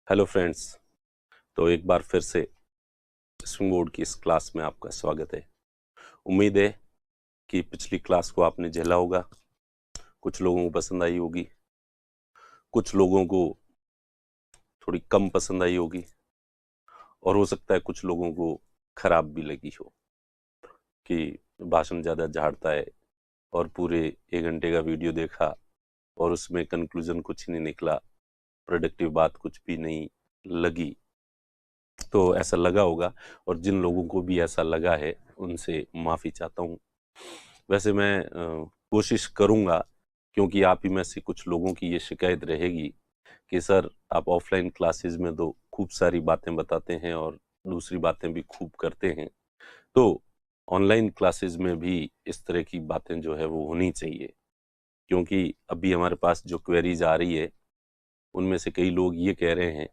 Hello friends. तो एक बार फिर से स्विंग बोर्ड की इस क्लास में आपका स्वागत है। उम्मीद है कि पिछली क्लास को आपने झेला होगा, कुछ लोगों को पसंद आई होगी, कुछ लोगों को थोड़ी कम पसंद आई होगी और हो सकता है कुछ लोगों को खराब भी लगी हो कि भाषण ज़्यादा झाड़ता है और पूरे 1 घंटे का वीडियो देखा और उसमें कंक्लूजन कुछ नहीं निकला, प्रोडक्टिव बात कुछ भी नहीं लगी। तो ऐसा लगा होगा और जिन लोगों को भी ऐसा लगा है उनसे माफ़ी चाहता हूँ। वैसे मैं कोशिश करूँगा, क्योंकि आप ही में से कुछ लोगों की ये शिकायत रहेगी कि सर आप ऑफलाइन क्लासेस में तो खूब सारी बातें बताते हैं और दूसरी बातें भी खूब करते हैं, तो ऑनलाइन क्लासेस में भी इस तरह की बातें जो है वो होनी चाहिए। क्योंकि अभी हमारे पास जो क्वेरीज आ रही है उनमें से कई लोग ये कह रहे हैं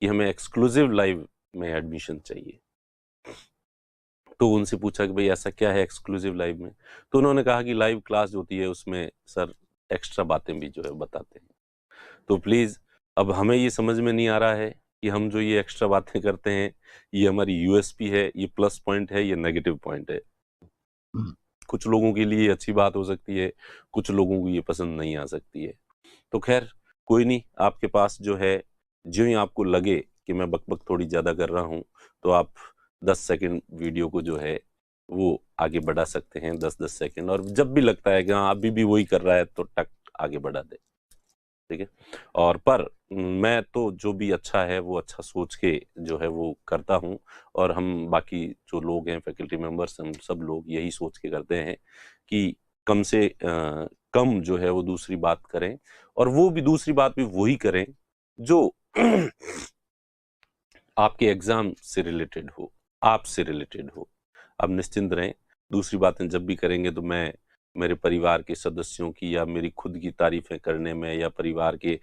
कि हमें एक्सक्लूसिव लाइव में एडमिशन चाहिए। तो उनसे पूछा कि भाई ऐसा क्या है एक्सक्लूसिव लाइव में, तो उन्होंने कहा कि लाइव क्लास होती है उसमें सर एक्स्ट्रा बातें भी जो है बताते हैं। तो प्लीज़, अब हमें ये समझ में नहीं आ रहा है कि हम जो ये एक्स्ट्रा बातें करते हैं ये हमारी यूएसपी है, ये प्लस पॉइंट है, ये नेगेटिव पॉइंट है। कुछ लोगों के लिए अच्छी बात हो सकती है, कुछ लोगों को ये पसंद नहीं आ सकती है। तो खैर कोई नहीं, आपके पास जो है, जो ही आपको लगे कि मैं बकबक थोड़ी ज़्यादा कर रहा हूँ तो आप 10 सेकंड वीडियो को जो है वो आगे बढ़ा सकते हैं, 10-10 सेकंड, और जब भी लगता है कि हाँ अभी भी वही कर रहा है तो टक आगे बढ़ा दे। ठीक है। और पर मैं तो जो भी अच्छा है वो अच्छा सोच के जो है वो करता हूँ, और हम बाकी जो लोग हैं फैकल्टी मेंबर्स, हम सब लोग यही सोच के करते हैं कि कम से कम जो है वो दूसरी बात करें, और वो भी दूसरी बात भी वही करें जो आपके एग्जाम से रिलेटेड हो, आपसे रिलेटेड हो। अब निश्चिंत रहें, दूसरी बातें जब भी करेंगे तो मैं मेरे परिवार के सदस्यों की या मेरी खुद की तारीफें करने में या परिवार के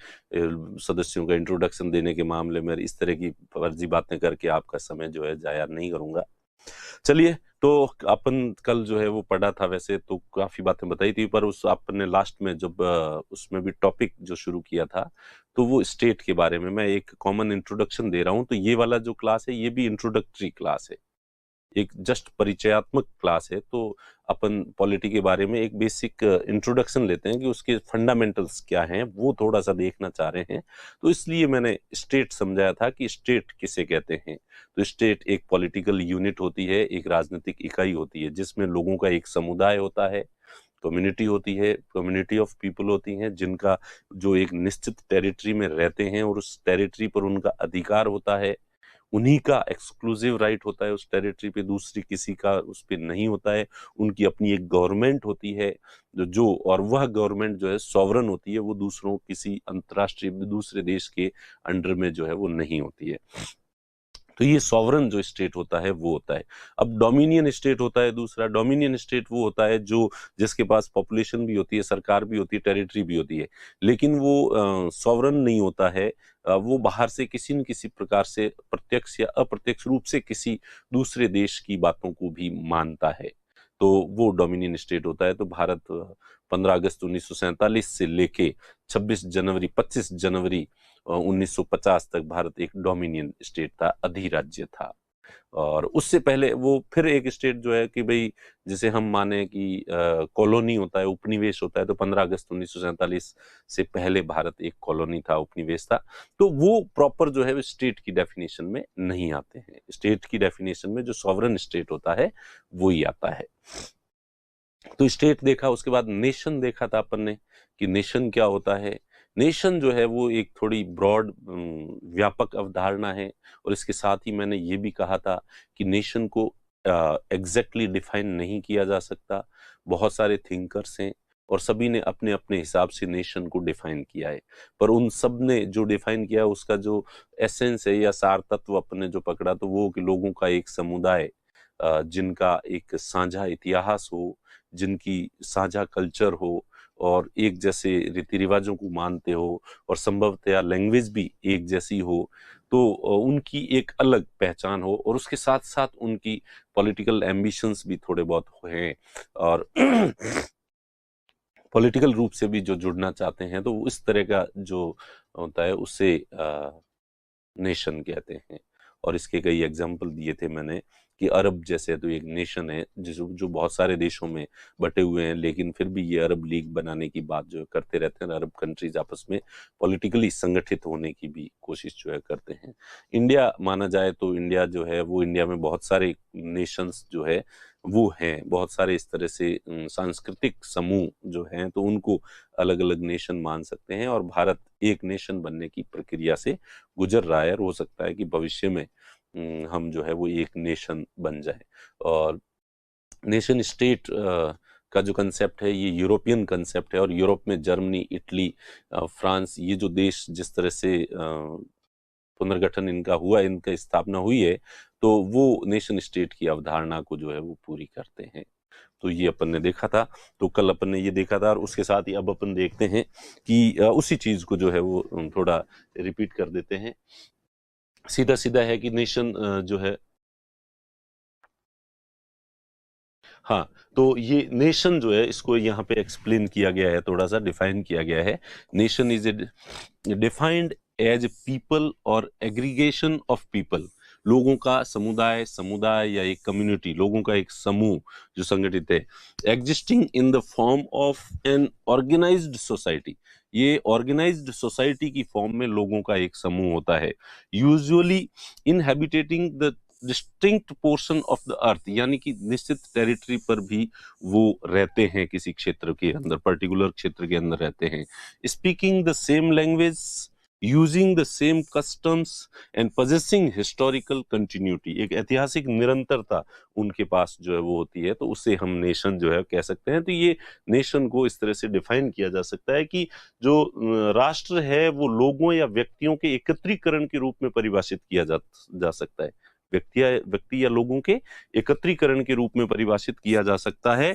सदस्यों का इंट्रोडक्शन देने के मामले में इस तरह की फर्जी बातें करके आपका समय जो है जाया नहीं करूंगा। चलिए, तो अपन कल जो है वो पढ़ा था, वैसे तो काफी बातें बताई थी, पर उस आपने लास्ट में जब उसमें भी टॉपिक जो शुरू किया था तो वो स्टेट के बारे में मैं एक कॉमन इंट्रोडक्शन दे रहा हूँ। तो ये वाला जो क्लास है ये भी इंट्रोडक्टरी क्लास है, एक जस्ट परिचयात्मक क्लास है। तो अपन पॉलिटी के बारे में एक बेसिक इंट्रोडक्शन लेते हैं कि उसके फंडामेंटल्स क्या हैं, वो थोड़ा सा देखना चाह रहे हैं। तो इसलिए मैंने स्टेट समझाया था कि स्टेट किसे कहते हैं। तो स्टेट एक पॉलिटिकल यूनिट होती है, एक राजनीतिक इकाई होती है जिसमें लोगों का एक समुदाय होता है, कम्युनिटी होती है, कम्युनिटी ऑफ पीपल होती हैं जिनका जो एक निश्चित टेरिटरी में रहते हैं और उस टेरिटरी पर उनका अधिकार होता है, उन्हीं का एक्सक्लूसिव राइट होता है उस टेरिटरी पे, दूसरी किसी का उस पे नहीं होता है। उनकी अपनी एक गवर्नमेंट होती है जो और वह गवर्नमेंट जो है सॉवरन होती है, वो दूसरों किसी अंतर्राष्ट्रीय दूसरे देश के अंडर में जो है वो नहीं होती है। तो ये सॉवरन जो स्टेट होता है वो होता है। अब डोमिनियन स्टेट होता है दूसरा। डोमिनियन स्टेट वो होता है जो जिसके पास पॉपुलेशन भी होती है, सरकार भी होती है, टेरिटरी भी होती है, लेकिन वो सॉवरन नहीं होता है। वो बाहर से किसी न किसी प्रकार से प्रत्यक्ष या अप्रत्यक्ष रूप से किसी दूसरे देश की बातों को भी मानता है, तो वो डोमिनियन स्टेट होता है। तो भारत 15 अगस्त 1947 से लेके 25 जनवरी 1950 तक भारत एक डोमिनियन स्टेट था, अधिराज्य था। और उससे पहले वो फिर एक स्टेट जो है कि भाई जिसे हम माने कि कॉलोनी होता है, उपनिवेश होता है, तो 15 अगस्त 1947 से पहले भारत एक कॉलोनी था, उपनिवेश था। तो वो प्रॉपर जो है स्टेट की डेफिनेशन में नहीं आते हैं। स्टेट की डेफिनेशन में जो सॉवरन स्टेट होता है वो ही आता है। तो स्टेट देखा, उसके बाद नेशन देखा था अपन ने कि नेशन क्या होता है। नेशन जो है वो एक थोड़ी ब्रॉड व्यापक अवधारणा है, और इसके साथ ही मैंने ये भी कहा था कि नेशन को एग्जैक्टली डिफाइन नहीं किया जा सकता। बहुत सारे थिंकर्स हैं और सभी ने अपने अपने हिसाब से नेशन को डिफाइन किया है, पर उन सब ने जो डिफाइन किया है उसका जो एसेंस है या सार तत्व अपने जो पकड़ा, तो वो कि लोगों का एक समुदाय जिनका एक साझा इतिहास हो, जिनकी साझा कल्चर हो, और एक जैसे रीति रिवाजों को मानते हो, और संभवतया लैंग्वेज भी एक जैसी हो, तो उनकी एक अलग पहचान हो, और उसके साथ साथ उनकी पॉलिटिकल एम्बिशंस भी थोड़े बहुत हैं, और पॉलिटिकल रूप से भी जो जुड़ना चाहते हैं, तो इस तरह का जो होता है उससे नेशन कहते हैं। और इसके कई एग्जाम्पल दिए थे मैंने कि अरब जैसे तो एक नेशन है जो बहुत सारे देशों में बटे हुए हैं, लेकिन फिर भी ये अरब लीग बनाने की बात जो करते रहते हैं, अरब कंट्रीज आपस में पॉलिटिकली संगठित होने की भी कोशिश जो है करते हैं। इंडिया माना जाए तो इंडिया जो है वो, इंडिया में बहुत सारे नेशंस जो है वो हैं, बहुत सारे इस तरह से सांस्कृतिक समूह जो हैं, तो उनको अलग अलग नेशन मान सकते हैं। और भारत एक नेशन बनने की प्रक्रिया से गुजर रहा है, और हो सकता है कि भविष्य में हम जो है वो एक नेशन बन जाए। और नेशन स्टेट का जो कंसेप्ट है ये यूरोपियन कंसेप्ट है, और यूरोप में जर्मनी, इटली, फ्रांस, ये जो देश जिस तरह से पुनर्गठन इनका हुआ, इनका स्थापना हुई है, तो वो नेशन स्टेट की अवधारणा को जो है वो पूरी करते हैं। तो ये अपन ने देखा था, तो कल अपन ने ये देखा था, और उसके साथ ही अब अपन देखते हैं कि उसी चीज को जो है वो थोड़ा रिपीट कर देते हैं। सीधा सीधा है कि नेशन जो है, हाँ, तो ये नेशन जो है इसको यहाँ पे एक्सप्लेन किया गया है, थोड़ा सा डिफाइन किया गया है। Nation is defined as people और एग्रीगेशन ऑफ पीपल, लोगों का समुदाय, समुदाय या एक कम्युनिटी, लोगों का एक समूह जो संगठित है, existing in the form of an organised society, ये ऑर्गेनाइज्ड सोसाइटी की फॉर्म में लोगों का एक समूह होता है, usually inhabiting the distinct portion of the earth, यानी कि निश्चित टेरिटरी पर भी वो रहते हैं, किसी क्षेत्र के अंदर, पर्टिकुलर क्षेत्र के अंदर रहते हैं, speaking the same language, using the same customs and possessing historical continuity, एक ऐतिहासिक निरंतरता उनके पास जो है वो होती है, तो उसे हम नेशन जो है कह सकते हैं। तो ये नेशन को इस तरह से डिफाइन किया जा सकता है कि जो राष्ट्र है वो लोगों या व्यक्तियों के एकत्रीकरण के रूप में परिभाषित किया जा सकता है, व्यक्ति या लोगों के एकत्रीकरण के रूप में परिभाषित किया जा सकता है,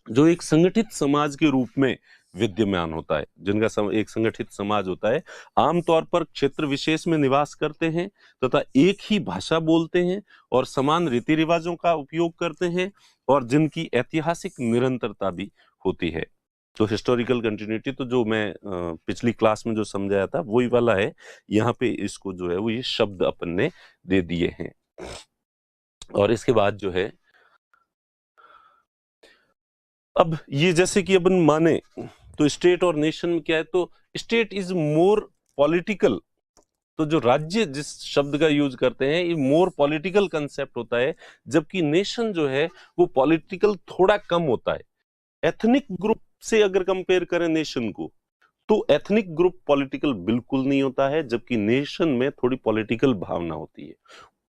जो एक संगठित समाज के रूप में विद्यमान होता है, जिनका एक संगठित समाज होता है, आमतौर पर क्षेत्र विशेष में निवास करते हैं तथा एक ही भाषा बोलते हैं और समान रीति रिवाजों का उपयोग करते हैं, और जिनकी ऐतिहासिक निरंतरता भी होती है। तो हिस्टोरिकल कंटिन्यूटी तो जो मैं पिछली क्लास में जो समझाया था वही वाला है, यहाँ पे इसको जो है वो ये शब्द अपन ने दे दिए हैं। और इसके बाद जो है, अब ये जैसे कि अपन माने तो स्टेट और नेशन में क्या है, तो स्टेट इज मोर पॉलिटिकल, तो जो राज्य जिस शब्द का यूज करते हैं ये मोर पॉलिटिकल कंसेप्ट होता है, जबकि नेशन जो है वो पॉलिटिकल थोड़ा कम होता है। एथनिक ग्रुप से अगर कंपेयर करें नेशन को, तो एथनिक ग्रुप पॉलिटिकल बिल्कुल नहीं होता है, जबकि नेशन में थोड़ी पॉलिटिकल भावना होती है।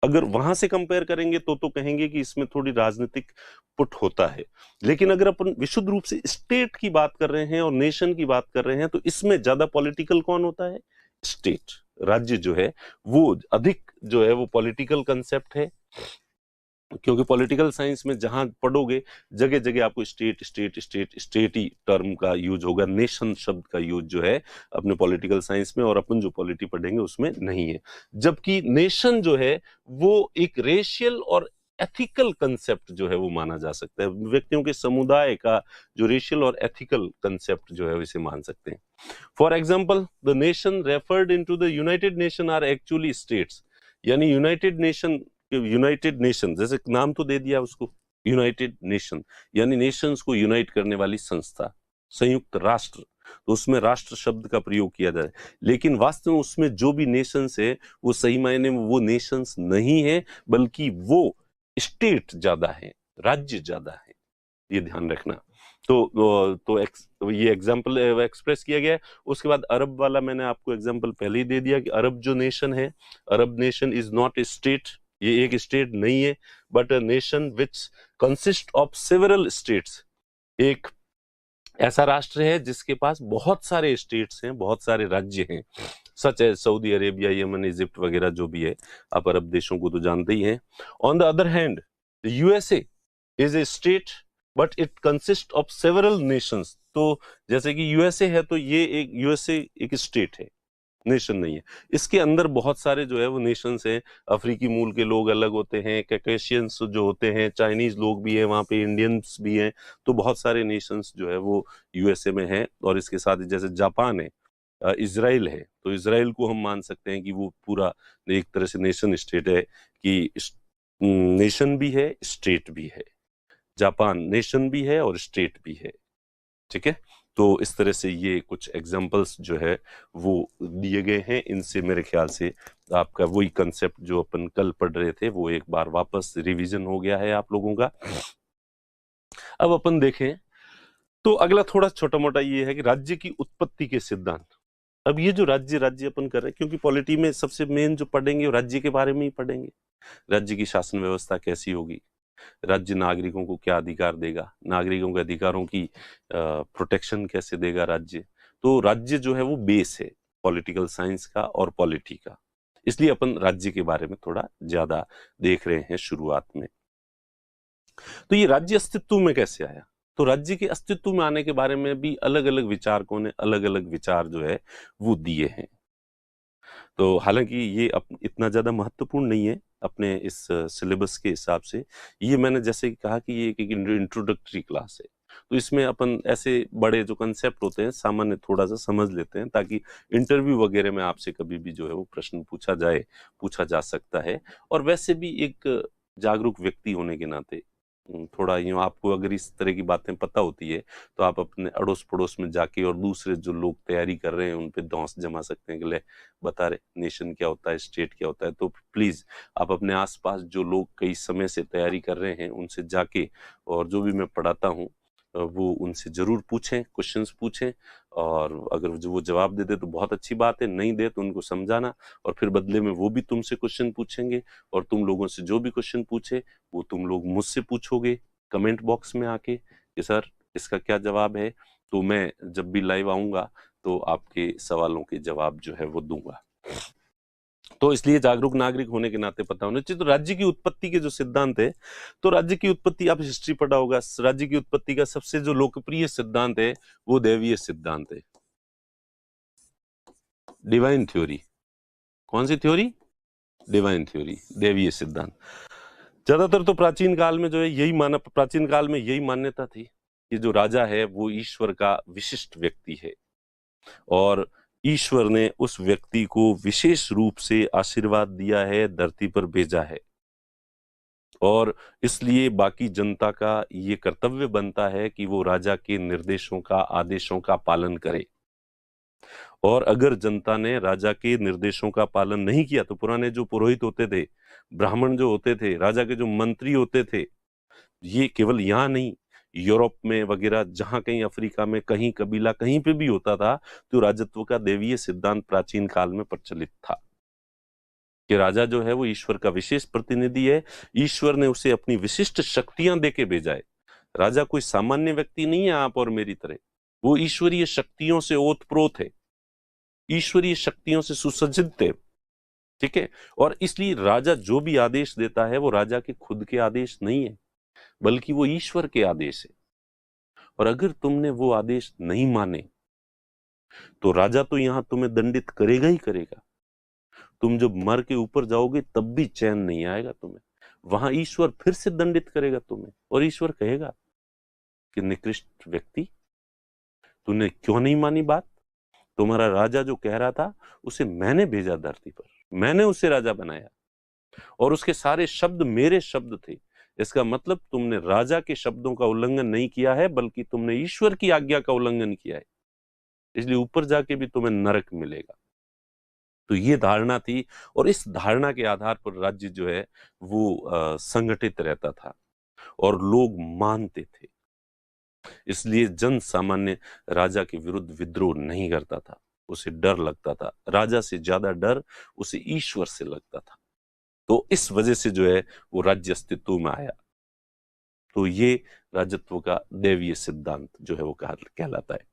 अगर वहां से कंपेयर करेंगे तो कहेंगे कि इसमें थोड़ी राजनीतिक पुट होता है। लेकिन अगर अपन विशुद्ध रूप से स्टेट की बात कर रहे हैं और नेशन की बात कर रहे हैं, तो इसमें ज्यादा पॉलिटिकल कौन होता है? स्टेट, राज्य जो है वो अधिक जो है वो पॉलिटिकल कंसेप्ट है, क्योंकि पॉलिटिकल साइंस में जहां पढ़ोगे जगह जगह आपको स्टेट स्टेट स्टेट स्टेट ही टर्म का यूज होगा, नेशन शब्द का यूज जो है अपने पॉलिटिकल साइंस में और अपन जो पॉलिटी पढ़ेंगे उसमें नहीं है। जबकि नेशन जो है वो एक रेशियल और एथिकल कंसेप्ट जो है वो माना जा सकता है, व्यक्तियों के समुदाय का जो रेशियल और एथिकल कंसेप्ट जो है इसे मान सकते हैं। For example, the nation referred into the united nation are actually states, यानी यूनाइटेड नेशन जैसे नाम तो दे दिया उसको, यूनाइटेड नेशन यानी नेशंस को यूनाइट करने वाली संस्था, संयुक्त राष्ट्र, तो उसमें राष्ट्र शब्द का प्रयोग किया जाए, लेकिन वास्तव में उसमें जो भी नेशंस है वो सही मायने में वो नेशंस नहीं है, बल्कि वो स्टेट ज्यादा है, राज्य ज्यादा है, ये ध्यान रखना। तो ये एग्जाम्पल एक्सप्रेस किया गया है। उसके बाद अरब वाला मैंने आपको एग्जाम्पल पहले ही दे दिया कि अरब जो नेशन है, Arab nation is not a state, ये एक स्टेट नहीं है, but a nation which consist of several states, एक ऐसा राष्ट्र है जिसके पास बहुत सारे स्टेट्स हैं, बहुत सारे राज्य हैं, सच है सऊदी अरेबिया, यमन, इजिप्ट वगैरह जो भी है, आप अरब देशों को तो जानते ही हैं। On the other hand USA is a state but it consist of several Nations, तो जैसे कि यूएसए है तो ये एक यूएसए एक स्टेट है, नेशन नहीं है, इसके अंदर बहुत सारे जो है वो नेशंस हैं, अफ्रीकी मूल के लोग अलग होते हैं, कैकेशियंस जो होते हैं, चाइनीज लोग भी हैं वहाँ पे, इंडियंस भी हैं, तो बहुत सारे नेशंस जो है वो यूएसए में हैं। और इसके साथ जैसे जापान है, इजराइल है, तो इजराइल को हम मान सकते हैं कि वो पूरा एक तरह से नेशन स्टेट है, कि नेशन भी है, स्टेट भी है। जापान नेशन भी है और स्टेट भी है, ठीक है। तो इस तरह से ये कुछ एग्जांपल्स जो है वो दिए गए हैं। इनसे मेरे ख्याल से आपका वही कंसेप्ट जो अपन कल पढ़ रहे थे वो एक बार वापस रिवीजन हो गया है आप लोगों का। अब अपन देखें तो अगला थोड़ा छोटा मोटा ये है कि राज्य की उत्पत्ति के सिद्धांत। अब ये जो राज्य राज्य अपन कर रहे हैं, क्योंकि पॉलिटी में सबसे मेन जो पढ़ेंगे वो राज्य के बारे में ही पढ़ेंगे। राज्य की शासन व्यवस्था कैसी होगी, राज्य नागरिकों को क्या अधिकार देगा, नागरिकों के अधिकारों की प्रोटेक्शन कैसे देगा राज्य। तो राज्य जो है वो बेस है पॉलिटिकल साइंस का और पॉलिटी का, इसलिए अपन राज्य के बारे में थोड़ा ज्यादा देख रहे हैं शुरुआत में। तो ये राज्य अस्तित्व में कैसे आया, तो राज्य के अस्तित्व में आने के बारे में भी अलग अलग विचारकों ने अलग अलग विचार जो है वो दिए हैं। तो हालांकि ये इतना ज्यादा महत्वपूर्ण नहीं है अपने इस सिलेबस के हिसाब से। ये मैंने जैसे कहा कि ये एक इंट्रोडक्टरी क्लास है, तो इसमें अपन ऐसे बड़े जो कंसेप्ट होते हैं सामान्य थोड़ा सा समझ लेते हैं, ताकि इंटरव्यू वगैरह में आपसे कभी भी जो है वो प्रश्न पूछा जा सकता है। और वैसे भी एक जागरूक व्यक्ति होने के नाते थोड़ा यूँ आपको अगर इस तरह की बातें पता होती है तो आप अपने अड़ोस पड़ोस में जाके और दूसरे जो लोग तैयारी कर रहे हैं उन पे धौंस जमा सकते हैं कि ले बता रहे नेशन क्या होता है, स्टेट क्या होता है। तो प्लीज आप अपने आसपास जो लोग कई समय से तैयारी कर रहे हैं उनसे जाके, और जो भी मैं पढ़ाता हूँ वो उनसे जरूर पूछें, क्वेश्चंस पूछें, और अगर जो वो जवाब दे दे तो बहुत अच्छी बात है, नहीं दे तो उनको समझाना, और फिर बदले में वो भी तुमसे क्वेश्चन पूछेंगे, और तुम लोगों से जो भी क्वेश्चन पूछे वो तुम लोग मुझसे पूछोगे कमेंट बॉक्स में आके कि सर इसका क्या जवाब है। तो मैं जब भी लाइव आऊंगा तो आपके सवालों के जवाब जो है वो दूंगा। तो इसलिए जागरूक नागरिक होने के नाते पता होना चाहिए। तो राज्य की उत्पत्ति के जो सिद्धांत है, तो राज्य की उत्पत्ति आप हिस्ट्री पढ़ा होगा, राज्य की उत्पत्ति का सबसे जो लोकप्रिय सिद्धांत है वो दैवीय सिद्धांत है, डिवाइन थ्योरी। कौन सी थ्योरी? डिवाइन थ्योरी, दैवीय सिद्धांत। ज्यादातर तो प्राचीन काल में जो है प्राचीन काल में यही मान्यता थी कि जो राजा है वो ईश्वर का विशिष्ट व्यक्ति है, और ईश्वर ने उस व्यक्ति को विशेष रूप से आशीर्वाद दिया है, धरती पर भेजा है, और इसलिए बाकी जनता का ये कर्तव्य बनता है कि वो राजा के निर्देशों का, आदेशों का पालन करे। और अगर जनता ने राजा के निर्देशों का पालन नहीं किया तो पुराने जो पुरोहित होते थे, ब्राह्मण जो होते थे, राजा के जो मंत्री होते थे, ये केवल यहाँ नहीं, यूरोप में वगैरह जहां कहीं अफ्रीका में कहीं कबीला कहीं पे भी होता था, तो राजत्व का दैवीय सिद्धांत प्राचीन काल में प्रचलित था कि राजा जो है वो ईश्वर का विशेष प्रतिनिधि है, ईश्वर ने उसे अपनी विशिष्ट शक्तियां देके भेजा है। राजा कोई सामान्य व्यक्ति नहीं है आप और मेरी तरह, वो ईश्वरीय शक्तियों से ओतप्रोत है, ईश्वरीय शक्तियों से सुसज्जित है, ठीक है। और इसलिए राजा जो भी आदेश देता है वो राजा के खुद के आदेश नहीं है, बल्कि वो ईश्वर के आदेश है। और अगर तुमने वो आदेश नहीं माने तो राजा तो यहां तुम्हें दंडित करेगा ही करेगा, तुम जब मर के ऊपर जाओगे तब भी चैन नहीं आएगा तुम्हें, वहां ईश्वर फिर से दंडित करेगा तुम्हें, और ईश्वर कहेगा कि निकृष्ट व्यक्ति, तूने क्यों नहीं मानी बात, तुम्हारा राजा जो कह रहा था उसे मैंने भेजा धरती पर, मैंने उसे राजा बनाया, और उसके सारे शब्द मेरे शब्द थे। इसका मतलब तुमने राजा के शब्दों का उल्लंघन नहीं किया है, बल्कि तुमने ईश्वर की आज्ञा का उल्लंघन किया है, इसलिए ऊपर जाके भी तुम्हें नरक मिलेगा। तो ये धारणा थी, और इस धारणा के आधार पर राज्य जो है वो संगठित रहता था और लोग मानते थे। इसलिए जन सामान्य राजा के विरुद्ध विद्रोह नहीं करता था, उसे डर लगता था, राजा से ज्यादा डर उसे ईश्वर से लगता था। तो इस वजह से जो है वो राज्य अस्तित्व में आया। तो ये राजत्व का दैवीय सिद्धांत जो है वो कहलाता है।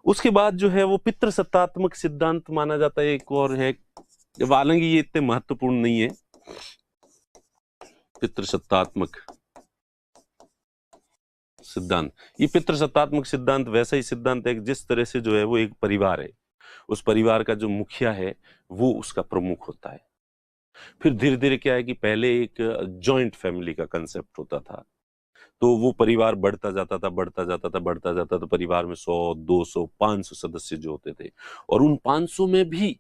उसके बाद जो है वो पितृसत्तात्मक सिद्धांत माना जाता है, एक और है, हालांकि ये इतने महत्वपूर्ण नहीं है। पितृसत्तात्मक सिद्धांत, ये पितृसत्तात्मक सिद्धांत वैसा ही सिद्धांत है कि जिस तरह से जो है वो एक परिवार है, उस परिवार का जो मुखिया है वो उसका प्रमुख होता है। फिर धीरे धीरे क्या है कि पहले एक जॉइंट फैमिली का कंसेप्ट होता था, तो वो परिवार बढ़ता जाता था, बढ़ता जाता था, बढ़ता जाता था। परिवार में 100, 200, 500 सदस्य जो होते थे, और उन 500 में भी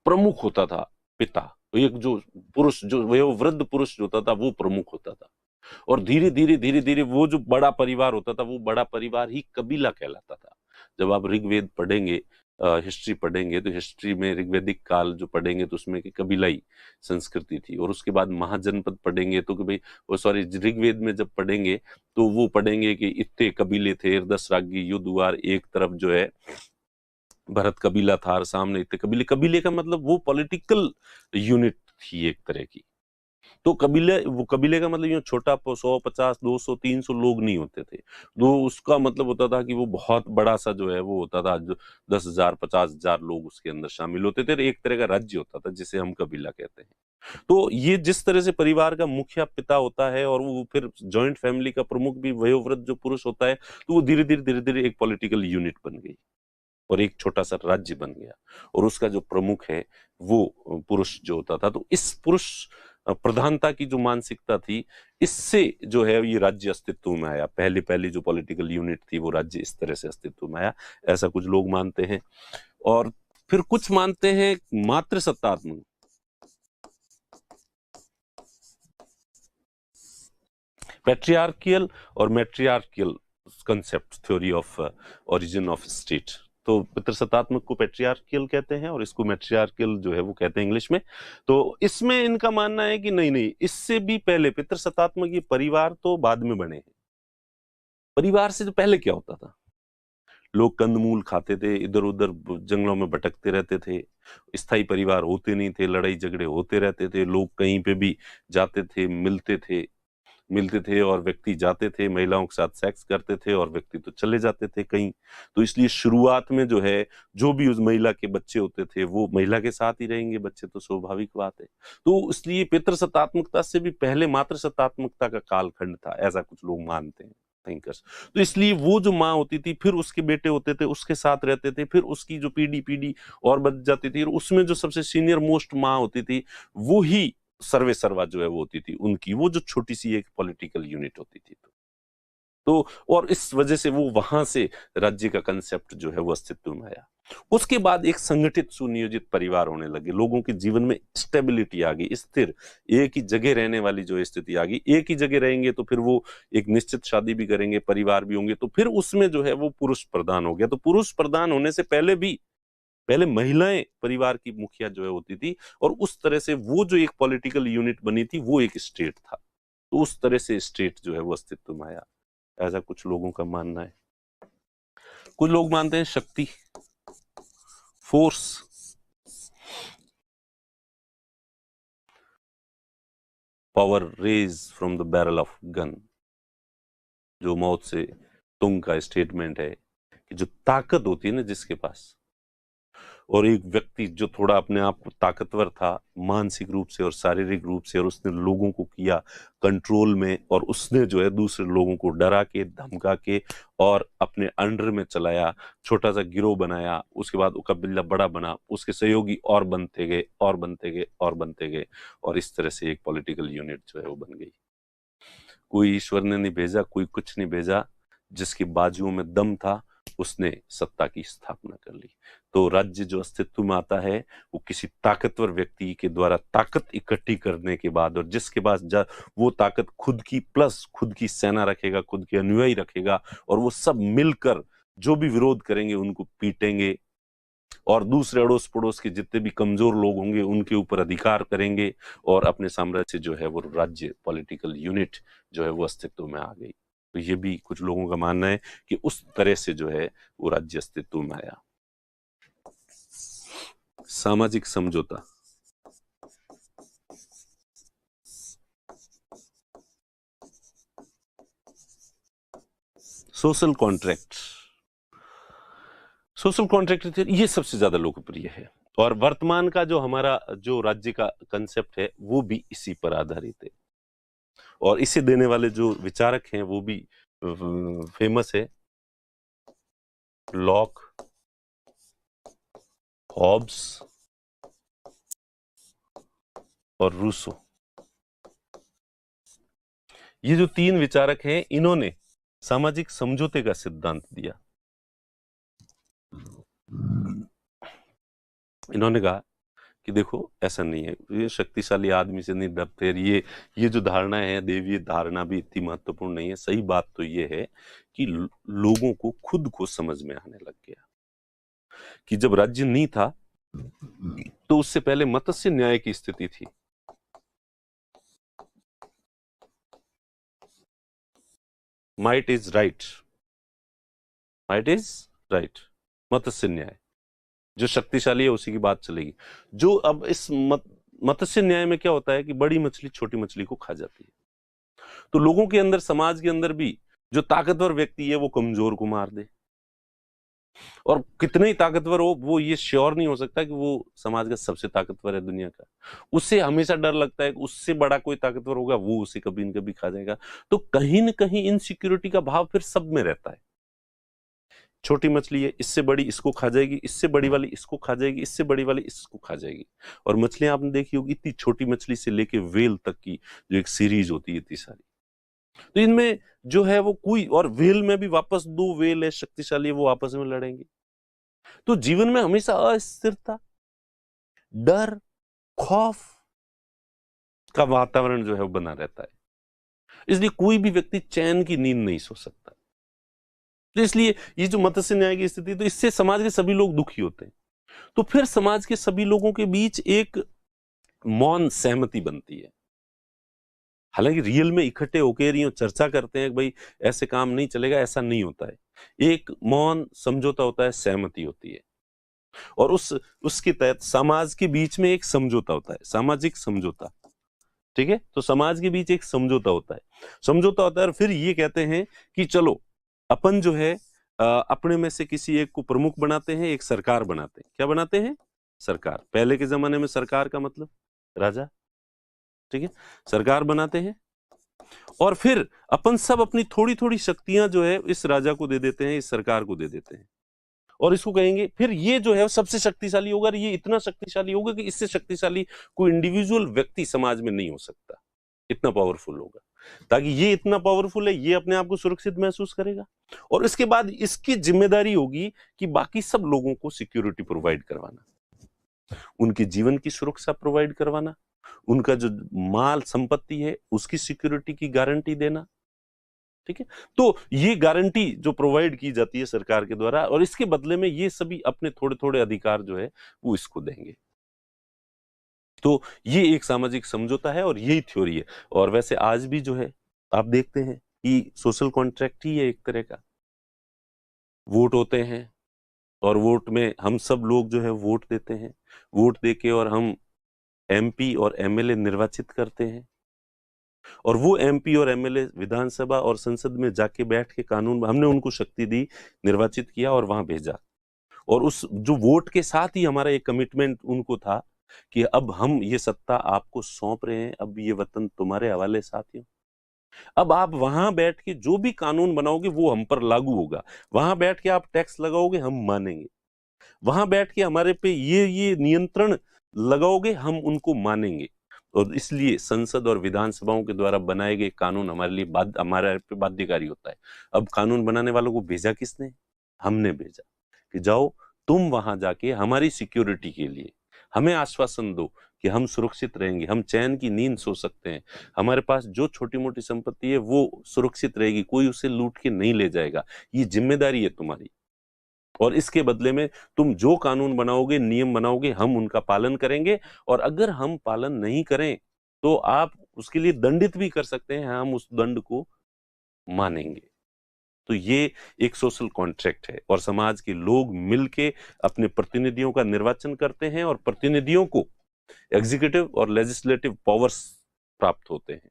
प्रमुख होता था पिता। एक जो पुरुष, जो वयोवृद्ध पुरुष जो होता था, वो प्रमुख होता था। और धीरे धीरे धीरे धीरे वो जो बड़ा परिवार होता था, वो बड़ा परिवार ही कबीला कहलाता था। जब आप ऋग्वेद पढ़ेंगे, हिस्ट्री पढ़ेंगे, तो हिस्ट्री में ऋग्वेदिक काल जो पढ़ेंगे तो उसमें कि कबीलाई संस्कृति थी। और उसके बाद महाजनपद पढ़ेंगे तो कि भाई, वो सॉरी, ऋग्वेद में जब पढ़ेंगे तो वो पढ़ेंगे कि इतने कबीले थे, 10 राज्य युद्ध हुआ, एक तरफ जो है भरत कबीला था और सामने इतने कबीले। कबीले का मतलब वो पॉलिटिकल यूनिट थी एक तरह की। तो कबीले, वो कबीले का मतलब ये छोटा 100, 50, 200, 300 लोग नहीं होते थे। तो उसका मतलब होता था कि वो बहुत बड़ा सा जो है वो होता था, जो 10,000, 50,000 लोग उसके अंदर शामिल होते थे। एक तरह का राज्य होता था जिसे हम कबीला कहते हैं। तो ये जिस तरह से परिवार का मुखिया पिता होता है, और वो फिर जॉइंट फैमिली का प्रमुख भी वयोवृद्ध जो पुरुष होता है, तो वो धीरे धीरे धीरे धीरे एक पॉलिटिकल यूनिट बन गई और एक छोटा सा राज्य बन गया। और उसका जो प्रमुख है वो पुरुष जो होता था। तो इस पुरुष प्रधानता की जो मानसिकता थी, इससे जो है ये राज्य अस्तित्व में आया। पहली पहली जो पॉलिटिकल यूनिट थी, वो राज्य इस तरह से अस्तित्व में आया, ऐसा कुछ लोग मानते हैं। और फिर कुछ मानते हैं मातृसत्तात्मक, पैट्रियार्कियल और matriarchal concept, theory of origin of state. तो पितृसत्तात्मक को पैट्रियार्कियल कहते हैं और इसको मैट्रियार्कियल जो है वो कहते हैं इंग्लिश में। तो इसमें इनका मानना है कि नहीं नहीं, इससे भी पहले पितृसत्तात्मक ये परिवार तो बाद में बने हैं। परिवार से जो पहले क्या होता था, लोग कंदमूल खाते थे, इधर उधर जंगलों में भटकते रहते थे, स्थायी परिवार होते नहीं थे, लड़ाई झगड़े होते रहते थे, लोग कहीं पे भी जाते थे, मिलते थे और व्यक्ति जाते थे, महिलाओं के साथ सेक्स करते थे और व्यक्ति तो चले जाते थे कहीं। तो इसलिए शुरुआत में जो है, जो भी उस महिला के बच्चे होते थे वो महिला के साथ ही रहेंगे बच्चे, तो स्वाभाविक बात है। तो इसलिए पितृसत्तात्मकता से भी पहले मातृसत्तात्मकता का कालखंड था, ऐसा कुछ लोग मानते हैं, थिंकर्स। तो इसलिए वो जो माँ होती थी, फिर उसके बेटे होते थे, उसके साथ रहते थे, फिर उसकी जो पीढ़ी पीढ़ी और बच जाती थी, और उसमें जो सबसे सीनियर मोस्ट माँ होती थी, वो ही सर्वे सर्वा जो है वो होती थी उनकी, वो जो छोटी सी एक पॉलिटिकल यूनिट होती थी। तो और इस वजह से वो वहां से राज्य का कंसेप्ट जो है वो अस्तित्व में आया। उसके बाद एक संगठित सुनियोजित परिवार होने लगे, लोगों के जीवन में स्टेबिलिटी आ गई, स्थिर एक ही जगह रहने वाली जो स्थिति आ गई। एक ही जगह रहेंगे तो फिर वो एक निश्चित शादी भी करेंगे, परिवार भी होंगे, तो फिर उसमें जो है वो पुरुष प्रधान हो गया। तो पुरुष प्रधान होने से पहले भी, पहले महिलाएं परिवार की मुखिया जो है होती थी, और उस तरह से वो जो एक पॉलिटिकल यूनिट बनी थी वो एक स्टेट था। तो उस तरह से स्टेट जो है वो अस्तित्व में आया, ऐसा कुछ लोगों का मानना है। कुछ लोग मानते हैं शक्ति, force, power raise from the barrel of gun, जो मौत से तुंग का स्टेटमेंट है कि जो ताकत होती है ना जिसके पास, और एक व्यक्ति जो थोड़ा अपने आप को ताकतवर था मानसिक रूप से और शारीरिक रूप से, और उसने लोगों को किया कंट्रोल में, और उसने जो है दूसरे लोगों को डरा के, धमका के और अपने अंडर में चलाया, छोटा सा गिरोह बनाया, उसके बाद वो कबीला बड़ा बना, उसके सहयोगी और बनते गए और बनते गए और बनते गए, और इस तरह से एक पॉलिटिकल यूनिट जो है वो बन गई। कोई ईश्वर ने नहीं भेजा, कोई कुछ नहीं भेजा, जिसकी बाजुओं में दम था उसने सत्ता की स्थापना कर ली। तो राज्य जो अस्तित्व में आता है वो किसी ताकतवर व्यक्ति के द्वारा ताकत इकट्ठी करने के बाद, और जिसके पास वो ताकत खुद की प्लस खुद की सेना रखेगा, खुद के अनुयायी रखेगा, और वो सब मिलकर जो भी विरोध करेंगे उनको पीटेंगे, और दूसरे अड़ोस पड़ोस के जितने भी कमजोर लोग होंगे उनके ऊपर अधिकार करेंगे, और अपने साम्राज्य जो है वो राज्य पॉलिटिकल यूनिट जो है वो अस्तित्व में आ गई। तो ये भी कुछ लोगों का मानना है कि उस तरह से जो है वो राज्य अस्तित्व में आया। सामाजिक समझौता, सोशल कॉन्ट्रैक्ट, सोशल कॉन्ट्रैक्ट ये सबसे ज्यादा लोकप्रिय है, और वर्तमान का जो हमारा जो राज्य का कंसेप्ट है वो भी इसी पर आधारित है, और इसे देने वाले जो विचारक हैं वो भी फेमस है, लॉक, हॉब्स और रूसो। ये जो 3 विचारक हैं, इन्होंने सामाजिक समझौते का सिद्धांत दिया। इन्होंने कहा कि देखो ऐसा नहीं है, ये शक्तिशाली आदमी से नहीं डरते, ये जो धारणा है देवीय धारणा भी इतनी महत्वपूर्ण नहीं है। सही बात तो ये है कि लोगों को खुद को समझ में आने लग गया कि जब राज्य नहीं था तो उससे पहले मत्स्य न्याय की स्थिति थी। Might is right, might is right, मत्स्य न्याय, जो शक्तिशाली है उसी की बात चलेगी। जो अब इस मत्स्य न्याय में क्या होता है कि बड़ी मछली छोटी मछली को खा जाती है, तो लोगों के अंदर, समाज के अंदर भी जो ताकतवर व्यक्ति है वो कमजोर को मार दे, और कितने ही ताकतवर हो वो ये श्योर नहीं हो सकता कि वो समाज का सबसे ताकतवर है दुनिया का। उससे हमेशा डर लगता है कि उससे बड़ा कोई ताकतवर होगा, वो उसे कभी न कभी खा जाएगा। तो कहीं न कहीं इनसिक्योरिटी का भाव फिर सब में रहता है। छोटी मछली है, इससे बड़ी इसको खा जाएगी, इससे बड़ी वाली इसको खा जाएगी, इससे बड़ी वाली इसको खा जाएगी। और मछलियां आपने देखी होगी, इतनी छोटी मछली से लेके व्हेल तक की जो एक सीरीज होती है इतनी सारी, तो इनमें जो है वो कोई, और व्हेल में भी वापस 2 व्हेल है शक्तिशाली, वो आपस में लड़ेंगे। तो जीवन में हमेशा अस्थिरता, डर, खौफ का वातावरण जो है वो बना रहता है। इसलिए कोई भी व्यक्ति चैन की नींद नहीं सो सकता। तो इसलिए ये जो मत्स्य न्याय की स्थिति, तो इससे समाज के सभी लोग दुखी होते हैं। तो फिर समाज के सभी लोगों के बीच एक मौन सहमति बनती है। हालांकि रियल में इकट्ठे होकर ही चर्चा करते हैं कि भाई ऐसे काम नहीं चलेगा, ऐसा नहीं होता है। एक मौन समझौता होता है, सहमति होती है, और उसके तहत समाज के बीच में एक समझौता होता है, सामाजिक समझौता। ठीक है, तो समाज के बीच एक समझौता होता है, और फिर ये कहते हैं कि चलो अपन जो है अपने में से किसी एक को प्रमुख बनाते हैं, एक सरकार बनाते हैं। क्या बनाते हैं? सरकार। पहले के जमाने में सरकार का मतलब राजा, ठीक है, सरकार बनाते हैं, और फिर अपन सब अपनी थोड़ी थोड़ी शक्तियां जो है इस राजा को दे देते हैं, इस सरकार को दे देते हैं, और इसको कहेंगे फिर ये जो है सबसे शक्तिशाली होगा, और ये इतना शक्तिशाली होगा कि इससे शक्तिशाली कोई इंडिविजुअल व्यक्ति समाज में नहीं हो सकता, इतना पावरफुल होगा, ताकि ये इतना पावरफुल है, ये अपने आप को सुरक्षित महसूस करेगा, और इसके बाद इसकी जिम्मेदारी होगी कि बाकी सब लोगों को सिक्योरिटी प्रोवाइड करवाना, उनके जीवन की सुरक्षा प्रोवाइड करवाना, उनका जो माल संपत्ति है उसकी सिक्योरिटी की गारंटी देना। ठीक है, तो ये गारंटी जो प्रोवाइड की जाती है सरकार के द्वारा, और इसके बदले में ये सभी अपने थोड़े थोड़े अधिकार जो है वो इसको देंगे। तो ये एक सामाजिक समझौता है, और यही थ्योरी है। और वैसे आज भी जो है आप देखते हैं कि सोशल कॉन्ट्रैक्ट ही है एक तरह का। वोट होते हैं, और वोट में हम सब लोग जो है वोट देते हैं, वोट देके और हम एमपी और एमएलए निर्वाचित करते हैं, और वो एमपी और एमएलए विधानसभा और संसद में जाके बैठ के कानून, हमने उनको शक्ति दी, निर्वाचित किया और वहां भेजा, और उस जो वोट के साथ ही हमारा एक कमिटमेंट उनको था कि अब हम ये सत्ता आपको सौंप रहे हैं, अब ये वतन तुम्हारे हवाले साथियों, अब आप वहां बैठ के जो भी कानून बनाओगे वो हम पर लागू होगा, वहां बैठ के आप टैक्स लगाओगे हम मानेंगे, वहां बैठ के हमारे पे ये नियंत्रण लगाओगे हम उनको मानेंगे, और इसलिए संसद और विधानसभाओं के द्वारा बनाए गए कानून हमारे लिए हमारे पे बाध्यकारी होता है। अब कानून बनाने वालों को भेजा किसने? हमने भेजा कि जाओ तुम वहां जाके हमारी सिक्योरिटी के लिए हमें आश्वासन दो कि हम सुरक्षित रहेंगे, हम चैन की नींद सो सकते हैं, हमारे पास जो छोटी मोटी संपत्ति है वो सुरक्षित रहेगी, कोई उसे लूट के नहीं ले जाएगा, ये जिम्मेदारी है तुम्हारी, और इसके बदले में तुम जो कानून बनाओगे, नियम बनाओगे, हम उनका पालन करेंगे, और अगर हम पालन नहीं करें तो आप उसके लिए दंडित भी कर सकते हैं, हम उस दंड को मानेंगे। तो ये एक सोशल कॉन्ट्रैक्ट है, और समाज के लोग मिलके अपने प्रतिनिधियों का निर्वाचन करते हैं, और प्रतिनिधियों को एग्जीक्यूटिव और लेजिस्लेटिव पावर्स प्राप्त होते हैं,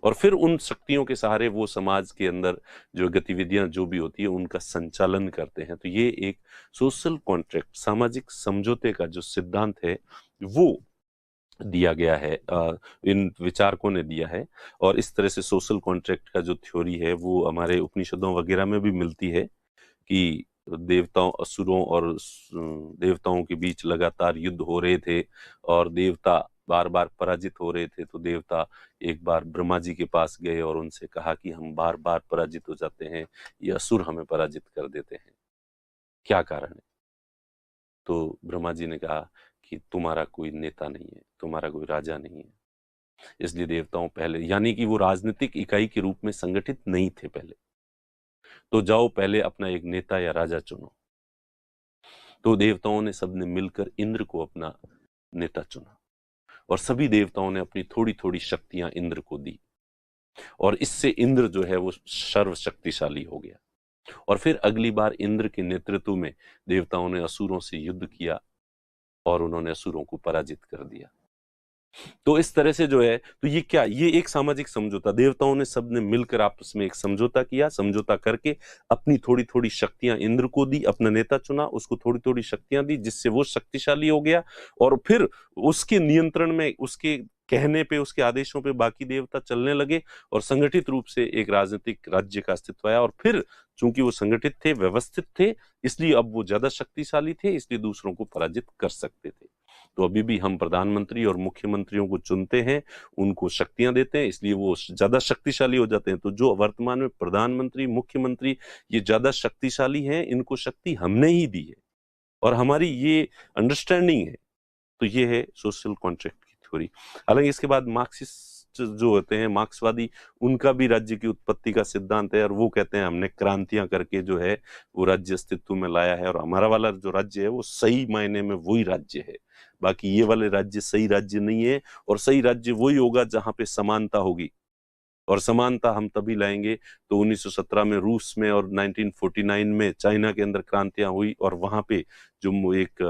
और फिर उन शक्तियों के सहारे वो समाज के अंदर जो गतिविधियां जो भी होती है उनका संचालन करते हैं। तो ये एक सोशल कॉन्ट्रैक्ट, सामाजिक समझौते का जो सिद्धांत है वो दिया गया है, इन विचारकों ने दिया है, और इस तरह से सोशल कॉन्ट्रैक्ट का जो थ्योरी है वो हमारे उपनिषदों वगैरह में भी मिलती है कि देवताओं, असुरों और देवताओं के बीच लगातार युद्ध हो रहे थे, और देवता बार बार पराजित हो रहे थे, तो देवता एक बार ब्रह्मा जी के पास गए और उनसे कहा कि हम बार बार पराजित हो जाते हैं, ये असुर हमें पराजित कर देते हैं, क्या कारण है? तो ब्रह्मा जी ने कहा कि तुम्हारा कोई नेता नहीं है, तुम्हारा कोई राजा नहीं है, इसलिए देवताओं पहले, यानी कि वो राजनीतिक इकाई के रूप में संगठित नहीं थे पहले, तो जाओ पहले अपना एक नेता या राजा चुनो। तो देवताओं ने सबने मिलकर इंद्र को अपना नेता चुना और सभी देवताओं ने अपनी थोड़ी थोड़ी शक्तियां इंद्र को दी और इससे इंद्र जो है वो सर्वशक्तिशाली हो गया। और फिर अगली बार इंद्र के नेतृत्व में देवताओं ने असुरों से युद्ध किया और उन्होंने असुरों को पराजित कर दिया। तो इस तरह से जो है, तो ये क्या, ये एक सामाजिक समझौता, देवताओं ने सबने मिलकर आपस में एक समझौता किया, समझौता करके अपनी थोड़ी थोड़ी शक्तियां इंद्र को दी, अपना नेता चुना, उसको थोड़ी थोड़ी शक्तियां दी, जिससे वो शक्तिशाली हो गया और फिर उसके नियंत्रण में, उसके कहने पे, उसके आदेशों पे बाकी देवता चलने लगे और संगठित रूप से एक राजनीतिक राज्य का अस्तित्व आया। और फिर चूंकि वो संगठित थे, व्यवस्थित थे, इसलिए अब वो ज्यादा शक्तिशाली थे, इसलिए दूसरों को पराजित कर सकते थे। तो अभी भी हम प्रधानमंत्री और मुख्यमंत्रियों को चुनते हैं, उनको शक्तियां देते हैं, इसलिए वो ज्यादा शक्तिशाली हो जाते हैं। तो जो वर्तमान में प्रधानमंत्री, मुख्यमंत्री ये ज्यादा शक्तिशाली हैं, इनको शक्ति हमने ही दी है और हमारी ये अंडरस्टैंडिंग है। तो ये है सोशल कॉन्ट्रैक्ट की थ्योरी। हालांकि इसके बाद मार्क्सिस्ट जो होते हैं, मार्क्सवादी, उनका भी राज्य की उत्पत्ति का सिद्धांत है और वो कहते हैं हमने क्रांतियां करके जो है वो राज्य अस्तित्व में लाया है और हमारा वाला जो राज्य है वो सही मायने में वही राज्य है, बाकी ये वाले राज्य सही राज्य नहीं है। और सही राज्य वही होगा जहां पे समानता होगी, और समानता हम तभी लाएंगे। तो 1917 में रूस में और 1949 में चाइना के अंदर क्रांतियां हुई और वहां पे जो एक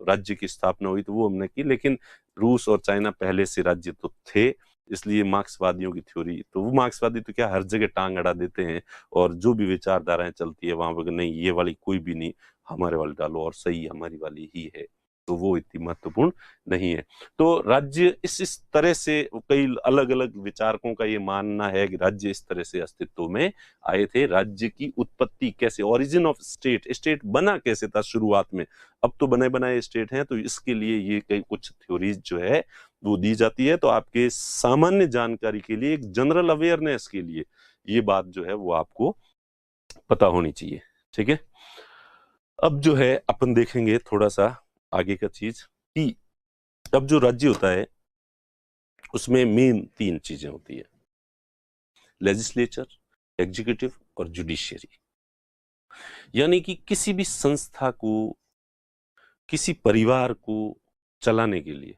राज्य की स्थापना हुई, तो वो हमने की। लेकिन रूस और चाइना पहले से राज्य तो थे, इसलिए मार्क्सवादियों की थ्योरी, तो वो मार्क्सवादी तो क्या हर जगह टांग अड़ा देते हैं और जो भी विचारधाराएं चलती है वहां पर नहीं, ये वाली कोई भी नहीं, हमारे वाली डालो और सही हमारी वाली ही है, तो वो इतनी महत्वपूर्ण नहीं है। तो राज्य इस तरह से, कई अलग अलग विचारकों का ये मानना है कि राज्य इस तरह से अस्तित्व में आए थे। राज्य की उत्पत्ति कैसे, ओरिजिन ऑफ स्टेट, स्टेट बना कैसे था शुरुआत में, अब तो बने बनाए स्टेट हैं, तो इसके लिए ये कई कुछ थ्योरीज जो है वो दी जाती है। तो आपके सामान्य जानकारी के लिए, एक जनरल अवेयरनेस के लिए ये बात जो है वो आपको पता होनी चाहिए। ठीक है, अब जो है अपन देखेंगे थोड़ा सा आगे का चीज कि अब जो राज्य होता है उसमें मेन 3 चीजें होती है, लेजिस्लेचर, एग्जीक्यूटिव और जुडिशियरी। यानी कि किसी भी संस्था को, किसी परिवार को चलाने के लिए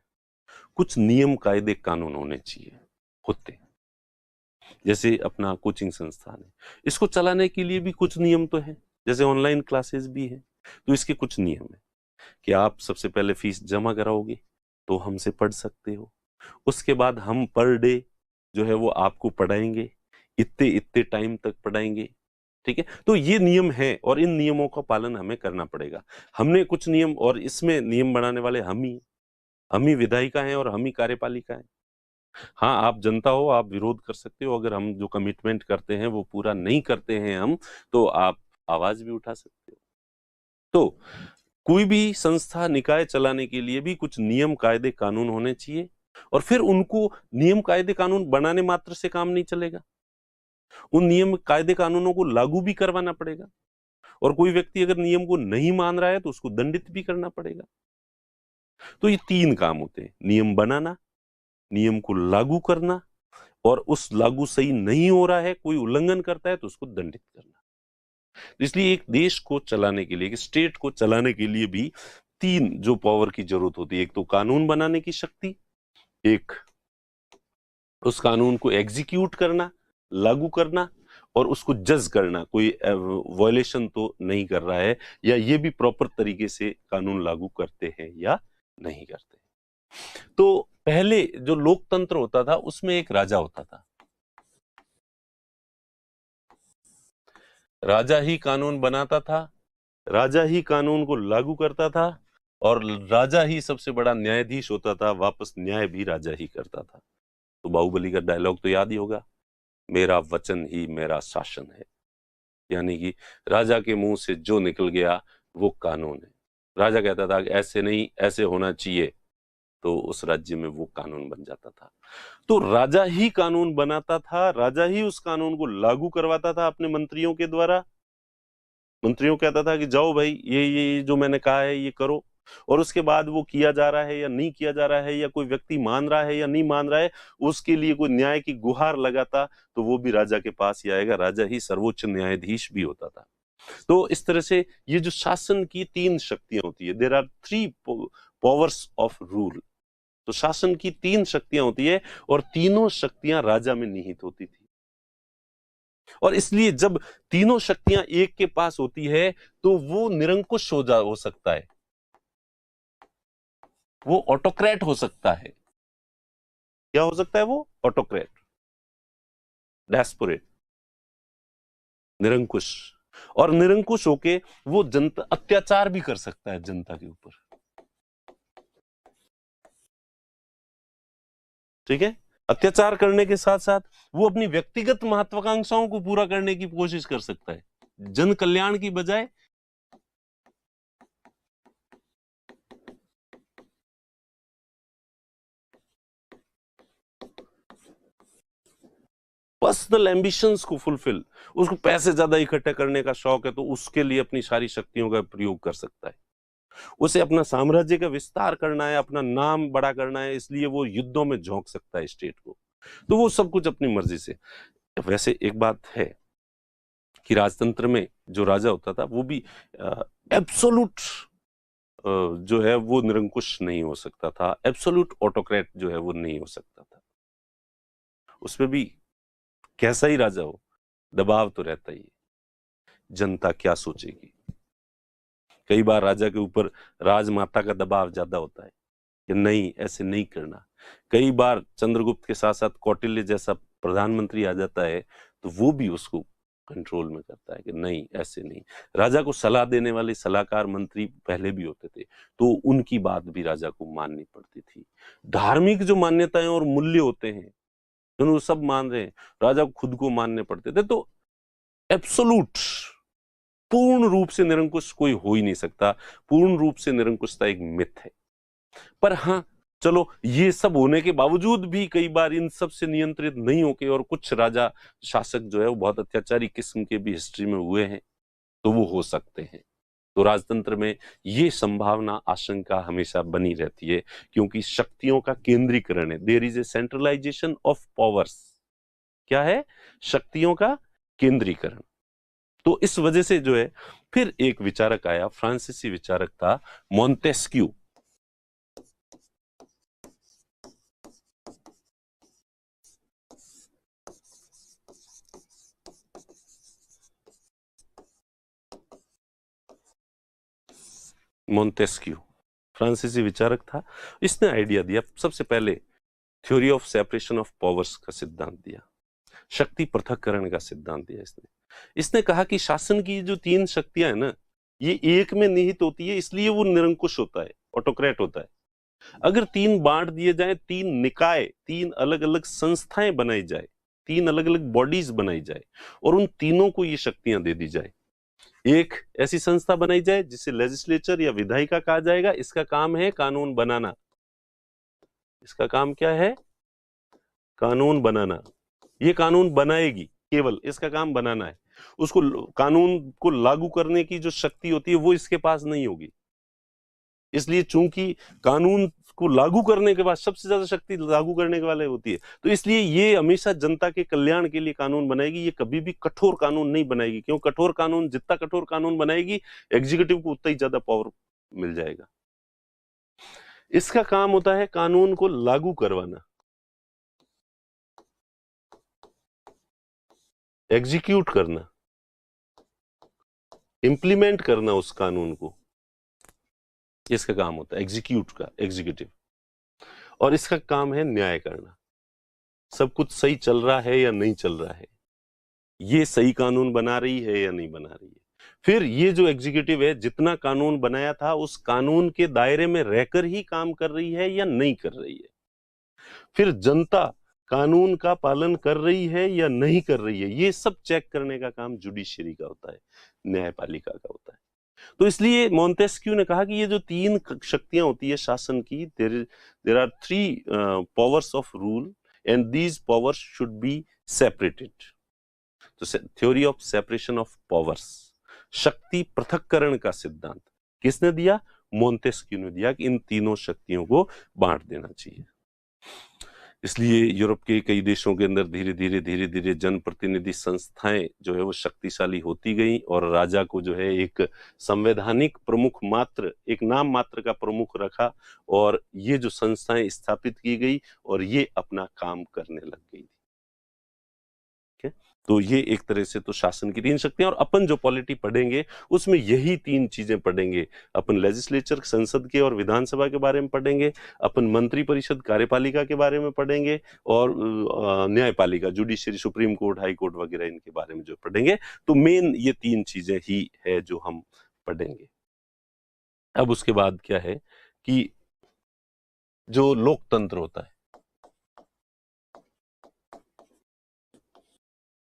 कुछ नियम कायदे कानून होने चाहिए, होते। जैसे अपना कोचिंग संस्थान है, इसको चलाने के लिए भी कुछ नियम तो है, जैसे ऑनलाइन क्लासेस भी है, तो इसके कुछ नियम है कि आप सबसे पहले फीस जमा कराओगे तो हमसे पढ़ सकते हो, उसके बाद हम पर डे जो है वो आपको पढ़ाएंगे, इतने इतने टाइम तक पढ़ाएंगे। ठीक है, तो ये नियम है और इन नियमों का पालन हमें करना पड़ेगा। हमने कुछ नियम, और इसमें नियम बनाने वाले हम ही विधायिका हैं और हम ही कार्यपालिका हैं। हाँ, आप जनता हो, आप विरोध कर सकते हो, अगर हम जो कमिटमेंट करते हैं वो पूरा नहीं करते हैं हम, तो आप आवाज भी उठा सकते हो। तो कोई भी संस्था, निकाय चलाने के लिए भी कुछ नियम कायदे कानून होने चाहिए, और फिर उनको नियम कायदे कानून बनाने मात्र से काम नहीं चलेगा, उन नियम कायदे कानूनों को लागू भी करवाना पड़ेगा, और कोई व्यक्ति अगर नियम को नहीं मान रहा है तो उसको दंडित भी करना पड़ेगा। तो ये 3 काम होते हैं, नियम बनाना, नियम को लागू करना, और उस लागू सही नहीं हो रहा है, कोई उल्लंघन करता है तो उसको दंडित करना। इसलिए एक देश को चलाने के लिए, एक स्टेट को चलाने के लिए भी 3 जो पावर की जरूरत होती है, एक तो कानून बनाने की शक्ति, एक उस कानून को एग्जीक्यूट करना, लागू करना, और उसको जज करना, कोई वायलेशन तो नहीं कर रहा है, या ये भी प्रॉपर तरीके से कानून लागू करते हैं या नहीं करते। तो पहले जो लोकतंत्र होता था उसमें एक राजा होता था, राजा ही कानून बनाता था, राजा ही कानून को लागू करता था, और राजा ही सबसे बड़ा न्यायाधीश होता था, वापस न्याय भी राजा ही करता था। तो बाहुबली का डायलॉग तो याद ही होगा, मेरा वचन ही मेरा शासन है। यानी कि राजा के मुंह से जो निकल गया वो कानून है। राजा कहता था कि ऐसे नहीं, ऐसे होना चाहिए, तो उस राज्य में वो कानून बन जाता था। तो राजा ही कानून बनाता था, राजा ही उस कानून को लागू करवाता था अपने मंत्रियों के द्वारा। मंत्रियों को कहता था कि जाओ भाई, ये जो मैंने कहा है ये करो, और उसके बाद वो किया जा रहा है या नहीं किया जा रहा है, या कोई व्यक्ति मान रहा है या नहीं मान रहा है, उसके लिए कोई न्याय की गुहार लगाता तो वो भी राजा के पास ही आएगा। राजा ही सर्वोच्च न्यायाधीश भी होता था। तो इस तरह से ये जो शासन की तीन शक्तियां होती है, there are three powers of rule. तो शासन की तीन शक्तियां होती है और तीनों शक्तियां राजा में निहित होती थी। और इसलिए जब तीनों शक्तियां एक के पास होती है तो वो निरंकुश हो सकता है, वो ऑटोक्रेट हो सकता है। क्या हो सकता है? वो ऑटोक्रेट, डेस्पोरेट, निरंकुश। और निरंकुश होके वो जनता अत्याचार भी कर सकता है जनता के ऊपर। ठीक है, अत्याचार करने के साथ साथ वो अपनी व्यक्तिगत महत्वाकांक्षाओं को पूरा करने की कोशिश कर सकता है, जन कल्याण की बजाय पर्सनल एम्बिशंस को फुलफिल। उसको पैसे ज्यादा इकट्ठे करने का शौक है तो उसके लिए अपनी सारी शक्तियों का प्रयोग कर सकता है। उसे अपना साम्राज्य का विस्तार करना है, अपना नाम बड़ा करना है, इसलिए वो युद्धों में झोंक सकता है स्टेट को। तो वो सब कुछ अपनी मर्जी से। वैसे एक बात है कि राजतंत्र में जो राजा होता था वो भी एब्सोल्यूट जो है वो निरंकुश नहीं हो सकता था, एब्सोल्यूट ऑटोक्रेट जो है वो नहीं हो सकता था। उसमें भी कैसा ही राजा हो, दबाव तो रहता ही है। जनता क्या सोचेगी, कई बार राजा के ऊपर राजमाता का दबाव ज्यादा होता है कि नहीं, ऐसे नहीं करना। कई बार चंद्रगुप्त के साथ साथ कौटिल्य जैसा प्रधानमंत्री आ जाता है तो वो भी उसको कंट्रोल में करता है कि नहीं, ऐसे नहीं। राजा को सलाह देने वाले सलाहकार मंत्री पहले भी होते थे तो उनकी बात भी राजा को माननी पड़ती थी। धार्मिक जो मान्यताएं और मूल्य होते हैं वो सब मान रहे हैं, राजा को खुद को मानने पड़ते थे। तो एब्सोल्यूट, पूर्ण रूप से निरंकुश कोई हो ही नहीं सकता। पूर्ण रूप से निरंकुशता एक मिथ है। पर हाँ, चलो, ये सब होने के बावजूद भी कई बार इन सब से नियंत्रित नहीं होके और कुछ राजा शासक जो है वो बहुत अत्याचारी किस्म के भी हिस्ट्री में हुए हैं, तो वो हो सकते हैं। तो राजतंत्र में ये संभावना, आशंका हमेशा बनी रहती है क्योंकि शक्तियों का केंद्रीकरण है। There is a centralisation of powers. क्या है? शक्तियों का केंद्रीकरण। तो इस वजह से जो है, फिर एक विचारक आया, फ्रांसीसी विचारक था मोंटेस्क्यू। मोंटेस्क्यू फ्रांसीसी विचारक था। इसने आइडिया दिया, सबसे पहले theory of separation of powers का सिद्धांत दिया, शक्ति पृथक्करण का सिद्धांत दिया। इसने कहा कि शासन की जो तीन शक्तियां है ना, ये एक में निहित होती है, इसलिए वो निरंकुश होता है, ऑटोक्रेट होता है। अगर तीन बांट दिए जाए, तीन निकाय, तीन अलग अलग संस्थाएं बनाई जाए, तीन अलग अलग बॉडीज बनाई जाए और उन तीनों को ये शक्तियां दे दी जाए। एक ऐसी संस्था बनाई जाए जिसे लेजिस्लेचर या विधायिका कहा जाएगा, इसका काम है कानून बनाना। इसका काम क्या है? कानून बनाना। ये कानून बनाएगी, केवल इसका काम बनाना है। उसको कानून को लागू करने की जो शक्ति होती है वो इसके पास नहीं होगी। इसलिए चूंकि कानून को लागू करने के बाद सबसे ज्यादा शक्ति लागू करने के वाले होती है, तो इसलिए ये हमेशा जनता के कल्याण के लिए कानून बनाएगी। ये कभी भी कठोर कानून नहीं बनाएगी, क्यों? कठोर कानून, जितना कठोर कानून बनाएगी एग्जीक्यूटिव को उतना ही ज्यादा पावर मिल जाएगा। इसका काम होता है कानून को लागू करवाना, एग्जीक्यूट करना, इंप्लीमेंट करना उस कानून को। इसका काम होता है एग्जीक्यूट का, एग्जीक्यूटिव। और इसका काम है न्याय करना, सब कुछ सही चल रहा है या नहीं चल रहा है, ये सही कानून बना रही है या नहीं बना रही है। फिर ये जो एग्जीक्यूटिव है, जितना कानून बनाया था उस कानून के दायरे में रहकर ही काम कर रही है या नहीं कर रही है। फिर जनता कानून का पालन कर रही है या नहीं कर रही है, ये सब चेक करने का काम जुडिशरी का होता है, न्यायपालिका का होता है। तो इसलिए मोंटेस्क्यू ने कहा कि ये जो तीन शक्तियां होती है शासन की, there are three powers of rule and these powers should be separated. तो theory of separation of powers, शक्ति पृथक्करण का सिद्धांत किसने दिया? मोंटेस्क्यू ने दिया कि इन तीनों शक्तियों को बांट देना चाहिए। इसलिए यूरोप के कई देशों के अंदर धीरे धीरे जनप्रतिनिधि संस्थाएं जो है वो शक्तिशाली होती गई और राजा को जो है एक संवैधानिक प्रमुख मात्र, एक नाम मात्र का प्रमुख रखा और ये जो संस्थाएं स्थापित की गई और ये अपना काम करने लग गई। तो ये एक तरह से तो शासन की तीन शक्तियां, और अपन जो पॉलिटी पढ़ेंगे उसमें यही तीन चीजें पढ़ेंगे। अपन लेजिस्लेचर, संसद के और विधानसभा के बारे में पढ़ेंगे, अपन मंत्री परिषद, कार्यपालिका के बारे में पढ़ेंगे, और न्यायपालिका, judiciary, supreme court, high court वगैरह, इनके बारे में जो पढ़ेंगे। तो मेन ये तीन चीजें ही है जो हम पढ़ेंगे। अब उसके बाद क्या है कि जो लोकतंत्र होता है,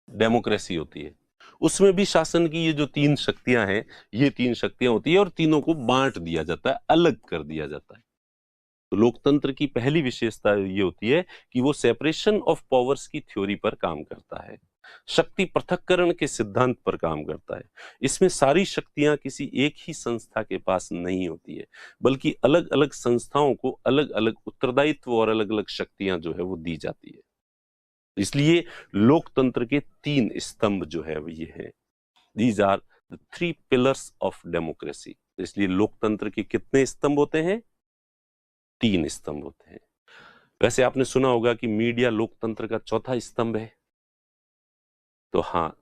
डेमोक्रेसी होती है, उसमें भी शासन की ये जो तीन शक्तियां हैं, ये तीन शक्तियां होती है और तीनों को बांट दिया जाता है, अलग कर दिया जाता है। तो लोकतंत्र की पहली विशेषता ये होती है कि वो सेपरेशन ऑफ पावर्स की थ्योरी पर काम करता है, शक्ति पृथक्करण के सिद्धांत पर काम करता है। इसमें सारी शक्तियां किसी एक ही संस्था के पास नहीं होती है, बल्कि अलग अलग संस्थाओं को अलग अलग उत्तरदायित्व और अलग अलग शक्तियां जो है वो दी जाती है। इसलिए लोकतंत्र के तीन स्तंभ जो है वो ये है, these are the three pillars of democracy. इसलिए लोकतंत्र के कितने स्तंभ होते हैं? तीन स्तंभ होते हैं। वैसे आपने सुना होगा कि मीडिया लोकतंत्र का चौथा स्तंभ है, तो हाँ,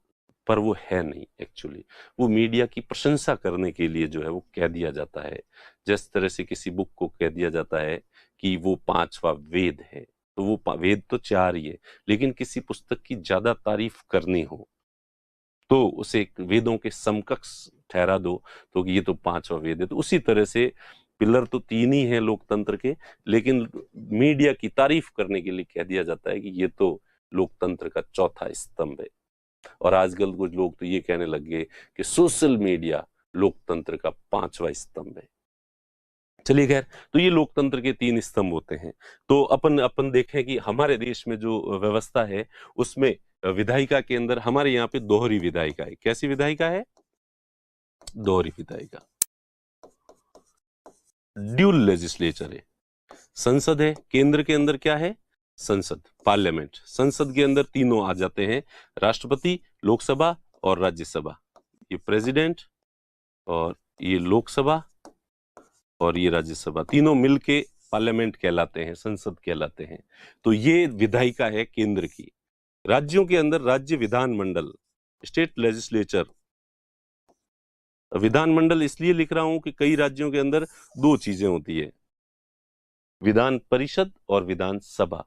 पर वो है नहीं एक्चुअली। वो मीडिया की प्रशंसा करने के लिए जो है वो कह दिया जाता है, जिस तरह से किसी बुक को कह दिया जाता है कि वो पांचवा वेद है। तो वो वेद तो चार ही है, लेकिन किसी पुस्तक की ज्यादा तारीफ करनी हो तो उसे एक वेदों के समकक्ष ठहरा दो, तो ये तो पांचवा वेद है। तो उसी तरह से पिलर तो तीन ही हैं लोकतंत्र के, लेकिन मीडिया की तारीफ करने के लिए कह दिया जाता है कि ये तो लोकतंत्र का चौथा स्तंभ है। और आजकल कुछ लोग तो ये कहने लग गए कि सोशल मीडिया लोकतंत्र का पांचवा स्तंभ है। चलिए खैर, तो ये लोकतंत्र के तीन स्तंभ होते हैं। तो अपन देखें कि हमारे देश में जो व्यवस्था है उसमें विधायिका के अंदर हमारे यहाँ पे दोहरी विधायिका है। कैसी विधायिका है? दोहरी विधायिका। ड्यूल लेजिस्लेचर है। संसद है, केंद्र के अंदर क्या है? संसद, पार्लियामेंट। संसद के अंदर तीनों आ जाते हैं, राष्ट्रपति, लोकसभा और राज्यसभा। ये प्रेसिडेंट और ये लोकसभा और ये राज्यसभा, तीनों मिलके पार्लियामेंट कहलाते हैं, संसद कहलाते हैं। तो ये विधायिका है केंद्र की। राज्यों के अंदर राज्य विधानमंडल, स्टेट लेजिस्लेचर। विधानमंडल इसलिए लिख रहा हूं कि कई राज्यों के अंदर दो चीजें होती है, विधान परिषद और विधानसभा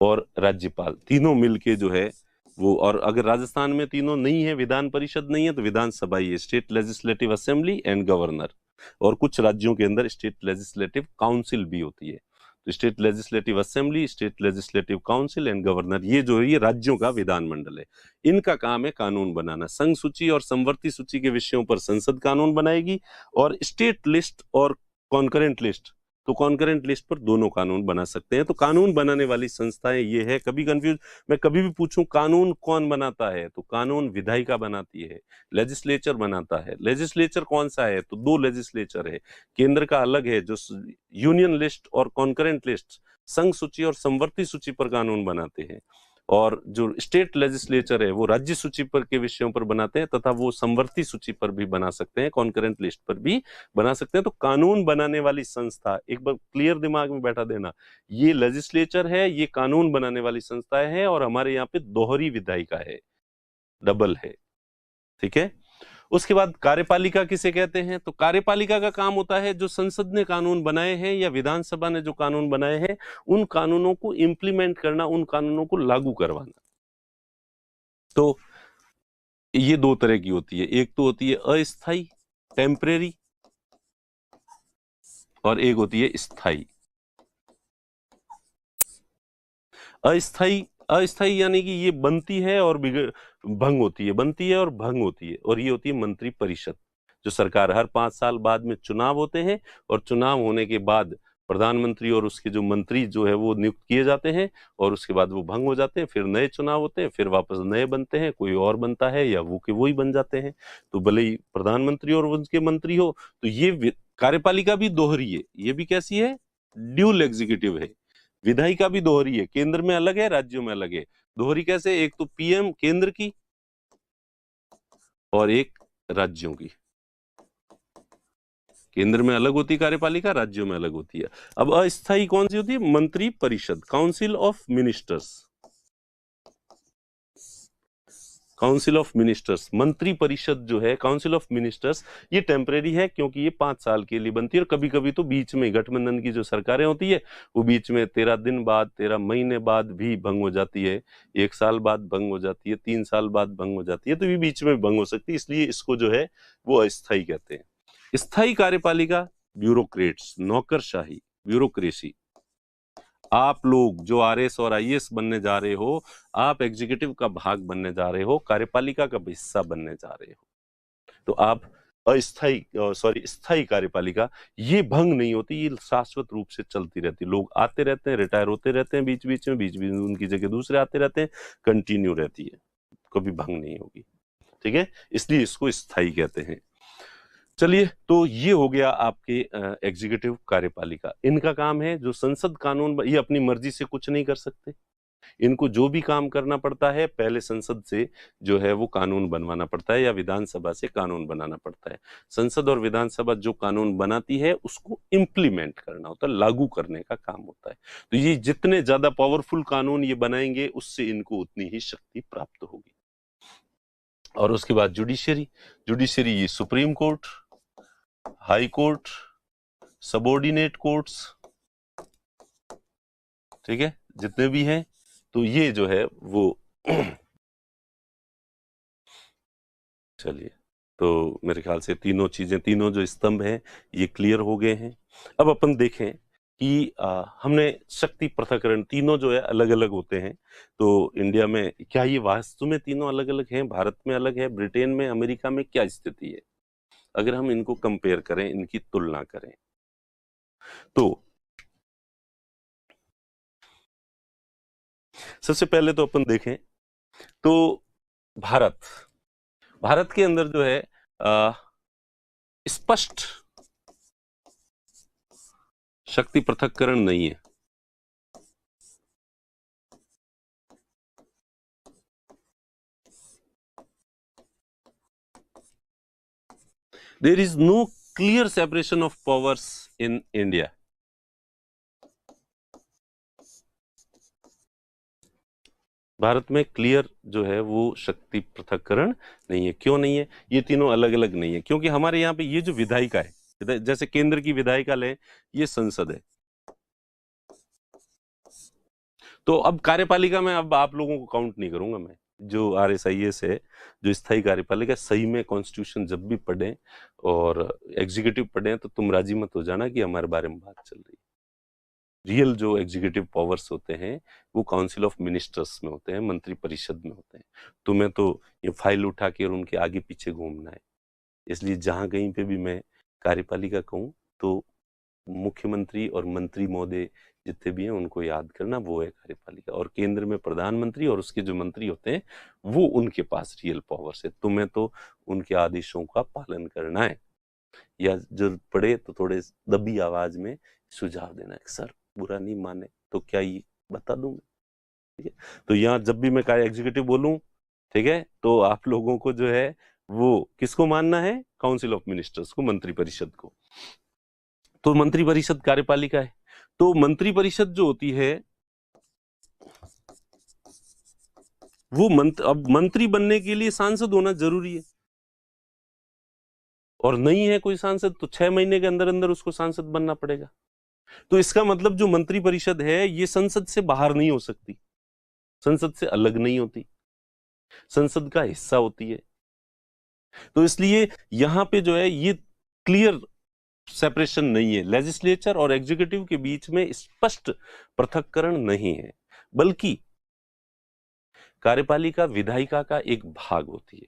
और राज्यपाल, तीनों मिलके जो है वो। और अगर राजस्थान में तीनों नहीं है, विधान परिषद नहीं है, तो विधानसभा ही है, state legislative assembly and governor. और कुछ राज्यों के अंदर स्टेट लेजिस्लेटिव काउंसिल भी होती है। तो state legislative assembly, state legislative council and governor, ये जो है ये राज्यों का विधानमंडल है। इनका काम है कानून बनाना। संघ सूची और समवर्ती सूची के विषयों पर संसद कानून बनाएगी, और स्टेट लिस्ट और कॉन्करेंट लिस्ट, तो कॉन्करेंट लिस्ट पर दोनों कानून बना सकते हैं। तो कानून बनाने वाली संस्थाएं ये है। कभी कंफ्यूज, मैं कभी भी पूछूं कानून कौन बनाता है, तो कानून विधायिका बनाती है, लेजिस्लेचर बनाता है। लेजिस्लेचर कौन सा है? तो दो लेजिस्लेचर है, केंद्र का अलग है जो यूनियन लिस्ट और कॉन्करेंट लिस्ट, संघ सूची और समवर्ती सूची पर कानून बनाते हैं, और जो स्टेट लेजिस्लेचर है वो राज्य सूची पर के विषयों पर बनाते हैं, तथा वो समवर्ती सूची पर भी बना सकते हैं, कॉन्करेंट लिस्ट पर भी बना सकते हैं। तो कानून बनाने वाली संस्था, एक बार क्लियर दिमाग में बैठा देना, ये लेजिस्लेचर है, ये कानून बनाने वाली संस्था है, और हमारे यहाँ पे दोहरी विधायिका है, डबल है। ठीक है। उसके बाद कार्यपालिका किसे कहते हैं? तो कार्यपालिका का काम होता है जो संसद ने कानून बनाए हैं या विधानसभा ने जो कानून बनाए हैं, उन कानूनों को इंप्लीमेंट करना, उन कानूनों को लागू करवाना। तो ये दो तरह की होती है, एक तो होती है अस्थाई, टेम्परेरी, और एक होती है स्थाई। अस्थाई, अस्थाई यानी कि ये बनती है और भंग होती है, बनती है और भंग होती है, और ये होती है मंत्री परिषद। जो सरकार हर 5 साल बाद में चुनाव होते हैं और चुनाव होने के बाद प्रधानमंत्री और उसके जो मंत्री जो है वो नियुक्त किए जाते हैं और उसके बाद वो भंग हो जाते हैं, फिर नए चुनाव होते हैं, फिर वापस नए बनते हैं, कोई और बनता है या वो के वो ही बन जाते हैं। तो भले ही प्रधानमंत्री और उनके मंत्री हो, तो ये कार्यपालिका भी दोहरी है। ये भी कैसी है? ड्यूल एग्जीक्यूटिव है। विधायिका भी दोहरी है, केंद्र में अलग है, राज्यों में अलग है। दोहरी कैसे? एक तो पीएम केंद्र की और एक राज्यों की। केंद्र में अलग होती है कार्यपालिका, राज्यों में अलग होती है। अब अस्थायी कौन सी होती है? मंत्री परिषद, council of ministers. Council of ministers, मंत्री परिषद जो है, काउंसिल ऑफ मिनिस्टर्स, ये टेम्परेरी है क्योंकि ये 5 साल के लिए बनती है और कभी कभी तो बीच में गठबंधन की जो सरकारें होती है वो बीच में 13 दिन बाद, 13 महीने बाद भी भंग हो जाती है, 1 साल बाद भंग हो जाती है, 3 साल बाद भंग हो जाती है, तो ये बीच में भंग हो सकती है, इसलिए इसको जो है वो अस्थायी कहते हैं। स्थायी कार्यपालिका, ब्यूरोक्रेट्स, नौकरशाही, ब्यूरोक्रेसी। आप लोग जो आरएस और आईएएस बनने जा रहे हो, आप एग्जीक्यूटिव का भाग बनने जा रहे हो, कार्यपालिका का हिस्सा बनने जा रहे हो, तो आप स्थायी कार्यपालिका, ये भंग नहीं होती, ये शाश्वत रूप से चलती रहती। लोग आते रहते हैं, रिटायर होते रहते हैं बीच बीच में उनकी जगह दूसरे आते रहते हैं, कंटिन्यू रहती है, कभी भंग नहीं होगी। ठीक है, इसलिए इसको स्थायी कहते हैं। चलिए, तो ये हो गया आपके एग्जीक्यूटिव कार्यपालिका। इनका काम है जो संसद कानून, ये अपनी मर्जी से कुछ नहीं कर सकते, इनको जो भी काम करना पड़ता है पहले संसद से जो है वो कानून बनवाना पड़ता है या विधानसभा से कानून बनाना पड़ता है। संसद और विधानसभा जो कानून बनाती है उसको इम्प्लीमेंट करना होता है, लागू करने का काम होता है। तो ये जितने ज्यादा पावरफुल कानून ये बनाएंगे उससे इनको उतनी ही शक्ति प्राप्त होगी। और उसके बाद जुडिशरी, जुडिशरी ये supreme court, high court, subordinate courts, ठीक है, जितने भी हैं, तो ये जो है वो चलिए, तो मेरे ख्याल से तीनों चीजें, तीनों जो स्तंभ हैं ये क्लियर हो गए हैं। अब अपन देखें कि हमने शक्ति पृथक्करण, तीनों जो है अलग अलग होते हैं, तो इंडिया में क्या ये वास्तव में तीनों अलग अलग हैं? भारत में अलग है, ब्रिटेन में, अमेरिका में क्या स्थिति है? अगर हम इनको कंपेयर करें, इनकी तुलना करें, तो सबसे पहले तो अपन देखें तो भारत के अंदर जो है स्पष्ट शक्ति पृथक्करण नहीं है। There is no clear separation of powers in India. Bharat में क्लियर जो है वो शक्ति पृथक्करण नहीं है। क्यों नहीं है? ये तीनों अलग अलग नहीं है क्योंकि हमारे यहाँ पे ये जो विधायिका है, जैसे केंद्र की विधायिका लें, ये संसद है। तो अब कार्यपालिका में अब आप लोगों को काउंट नहीं करूंगा मैं, जो आरएसआईएस है, जो स्थायी कार्यपालिका, सही में कॉन्स्टिट्यूशन जब भी पढ़ें और एग्जीक्यूटिव पढ़ें तो तुम राजी मत हो जाना कि हमारे बारे में बात चल रही है। रियल जो एग्जीक्यूटिव पावर्स होते हैं वो काउंसिल ऑफ मिनिस्टर्स में होते हैं, मंत्री परिषद में होते हैं। तुम्हें तो ये फाइल उठा के और उनके आगे पीछे घूमना है, इसलिए जहां कहीं पे भी मैं कार्यपालिका कहूं तो मुख्यमंत्री और मंत्री महोदय जितने भी हैं उनको याद करना, वो है कार्यपालिका। और केंद्र में प्रधानमंत्री और उसके जो मंत्री होते हैं वो उनके पास रियल पावर्स है। तुम्हें तो उनके आदेशों का पालन करना है, या जरूरत पड़े तो थोड़े दबी आवाज में सुझाव देना है, सर बुरा नहीं माने तो क्या ये बता दूं मैं, ठीक है। तो यहाँ जब भी मैं कार्य एग्जीक्यूटिव बोलूं, ठीक है, तो आप लोगों को जो है वो किसको मानना है? काउंसिल ऑफ मिनिस्टर्स को, मंत्री परिषद को। तो मंत्री परिषद कार्यपालिका है। तो मंत्री परिषद जो होती है वो अब मंत्री बनने के लिए सांसद होना जरूरी है, और नहीं है कोई सांसद तो 6 महीने के अंदर अंदर उसको सांसद बनना पड़ेगा। तो इसका मतलब जो मंत्री परिषद है ये संसद से बाहर नहीं हो सकती, संसद से अलग नहीं होती, संसद का हिस्सा होती है। तो इसलिए यहां पे जो है ये क्लियर सेपरेशन नहीं है, लेजिस्लेचर और एग्जीक्यूटिव के बीच में स्पष्ट पृथक्करण नहीं है, बल्कि कार्यपालिका विधायिका का एक भाग होती है।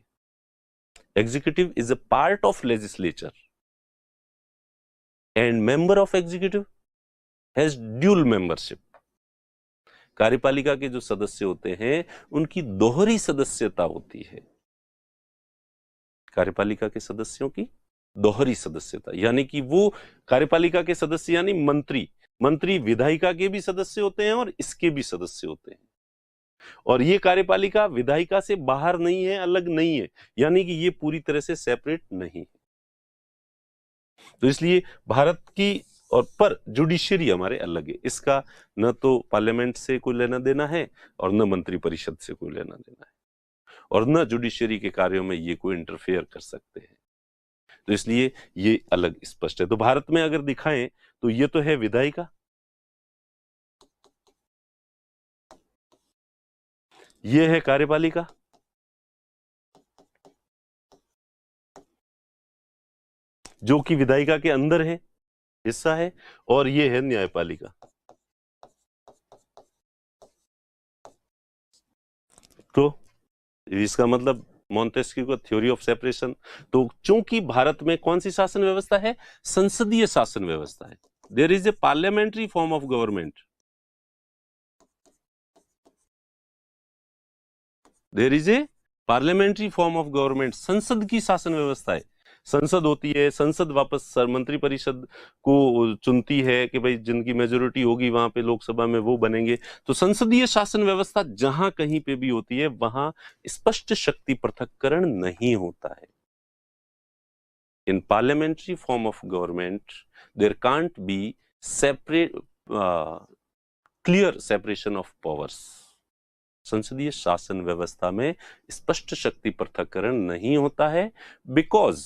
Executive is a part of legislature and member of executive has dual membership. कार्यपालिका के जो सदस्य होते हैं उनकी दोहरी सदस्यता होती है। कार्यपालिका के सदस्यों की दोहरी सदस्यता, यानी कि वो कार्यपालिका के सदस्य यानी मंत्री विधायिका के भी सदस्य होते हैं और इसके भी सदस्य होते हैं। और ये कार्यपालिका विधायिका से बाहर नहीं है, अलग नहीं है, यानी कि ये पूरी तरह से सेपरेट नहीं है। तो इसलिए भारत की और पर जुडिशियरी हमारे अलग है, इसका न तो पार्लियामेंट से कोई लेना देना है और न मंत्री परिषद से कोई लेना देना है, और न जुडिशियरी के कार्यों में ये कोई इंटरफेयर कर सकते हैं। तो इसलिए ये अलग स्पष्ट है। तो भारत में अगर दिखाएं तो ये तो है विधायिका, ये है कार्यपालिका, जो कि विधायिका के अंदर है, हिस्सा है, और ये है न्यायपालिका। तो इसका मतलब मॉन्टेस्क्यू का थ्योरी ऑफ सेपरेशन। तो चूंकि भारत में कौन सी शासन व्यवस्था है? संसदीय शासन व्यवस्था है। There is a parliamentary form of government, there is a parliamentary form of government, संसद की शासन व्यवस्था है। संसद होती है, संसद वापस मंत्री परिषद को चुनती है कि भाई जिनकी मेजोरिटी होगी वहां पे लोकसभा में वो बनेंगे। तो संसदीय शासन व्यवस्था जहां कहीं पे भी होती है वहां स्पष्ट शक्ति पृथक्करण नहीं होता है। In parliamentary form of government there can't be separate clear separation of powers. संसदीय शासन व्यवस्था में स्पष्ट शक्ति पृथक्करण नहीं होता है, because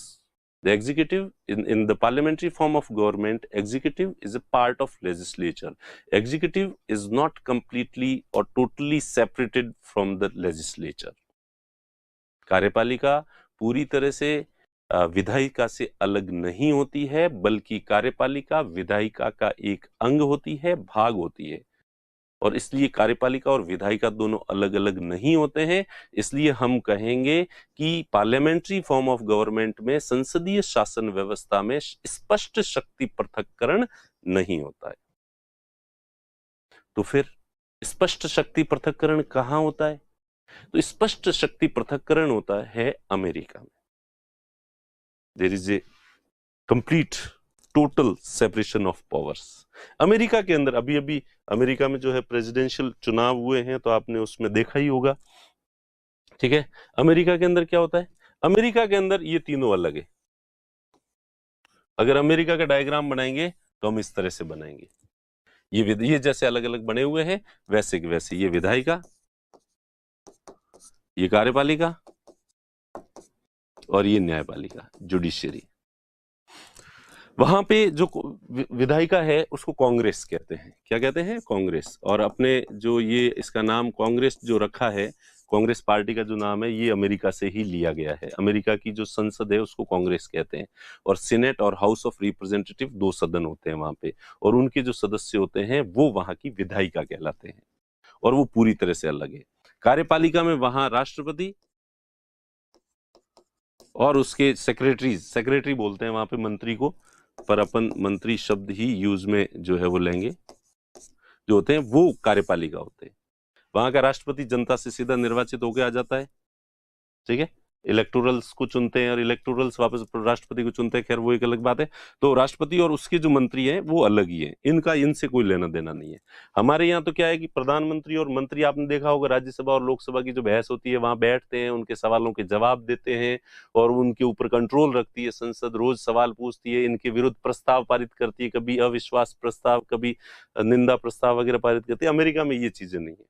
the executive in the parliamentary form of government, executive is a part of legislature. Executive is not completely or totally separated from the legislature. कार्यपालिका पूरी तरह से विधायिका से अलग नहीं होती है, बल्कि कार्यपालिका विधायिका का एक अंग होती है, भाग होती है, और इसलिए कार्यपालिका और विधायिका दोनों अलग अलग नहीं होते हैं। इसलिए हम कहेंगे कि पार्लियामेंट्री फॉर्म ऑफ गवर्नमेंट में, संसदीय शासन व्यवस्था में स्पष्ट शक्ति पृथक्करण नहीं होता है। तो फिर स्पष्ट शक्ति पृथक्करण कहां होता है? तो स्पष्ट शक्ति पृथक्करण होता है अमेरिका में। There is a complete total separation of powers. America के अंदर अभी अमेरिका में जो है प्रेसिडेंशियल चुनाव हुए हैं, तो आपने उसमें देखा ही होगा, ठीक है। अमेरिका के अंदर क्या होता है? अमेरिका के अंदर ये तीनों अलग है। अगर अमेरिका का डायग्राम बनाएंगे तो हम इस तरह से बनाएंगे, ये जैसे अलग अलग बने हुए हैं वैसे के वैसे, ये विधायिका, ये कार्यपालिका और ये न्यायपालिका, जुडिशियरी। वहां पे जो विधायिका है उसको कांग्रेस कहते हैं। क्या कहते हैं? कांग्रेस। और अपने जो ये इसका नाम कांग्रेस जो रखा है, कांग्रेस पार्टी का जो नाम है, ये अमेरिका से ही लिया गया है। अमेरिका की जो संसद है उसको कांग्रेस कहते हैं, और सीनेट और हाउस ऑफ रिप्रेजेंटेटिव दो सदन होते हैं वहां पे, और उनके जो सदस्य होते हैं वो वहां की विधायिका कहलाते हैं, और वो पूरी तरह से अलग है। कार्यपालिका में वहां राष्ट्रपति और उसके सेक्रेटरी बोलते हैं वहां पे मंत्री को, पर अपन मंत्री शब्द ही यूज में जो है वो लेंगे, जो होते हैं वो कार्यपालिका होते हैं। वहां का राष्ट्रपति जनता से सीधा निर्वाचित होकर आ जाता है, ठीक है। इलेक्टोरल्स को चुनते हैं और इलेक्टोरल्स वापस राष्ट्रपति को चुनते हैं, खैर वो एक अलग बात है। तो राष्ट्रपति और उसके जो मंत्री हैं वो अलग ही है, इनसे कोई लेना देना नहीं है। हमारे यहाँ तो क्या है कि प्रधानमंत्री और मंत्री, आपने देखा होगा राज्यसभा और लोकसभा की जो बहस होती है वहां बैठते हैं, उनके सवालों के जवाब देते हैं, और उनके ऊपर कंट्रोल रखती है संसद, रोज सवाल पूछती है, इनके विरुद्ध प्रस्ताव पारित करती है, कभी अविश्वास प्रस्ताव, कभी निंदा प्रस्ताव वगैरह पारित करती है। अमेरिका में ये चीजें नहीं है।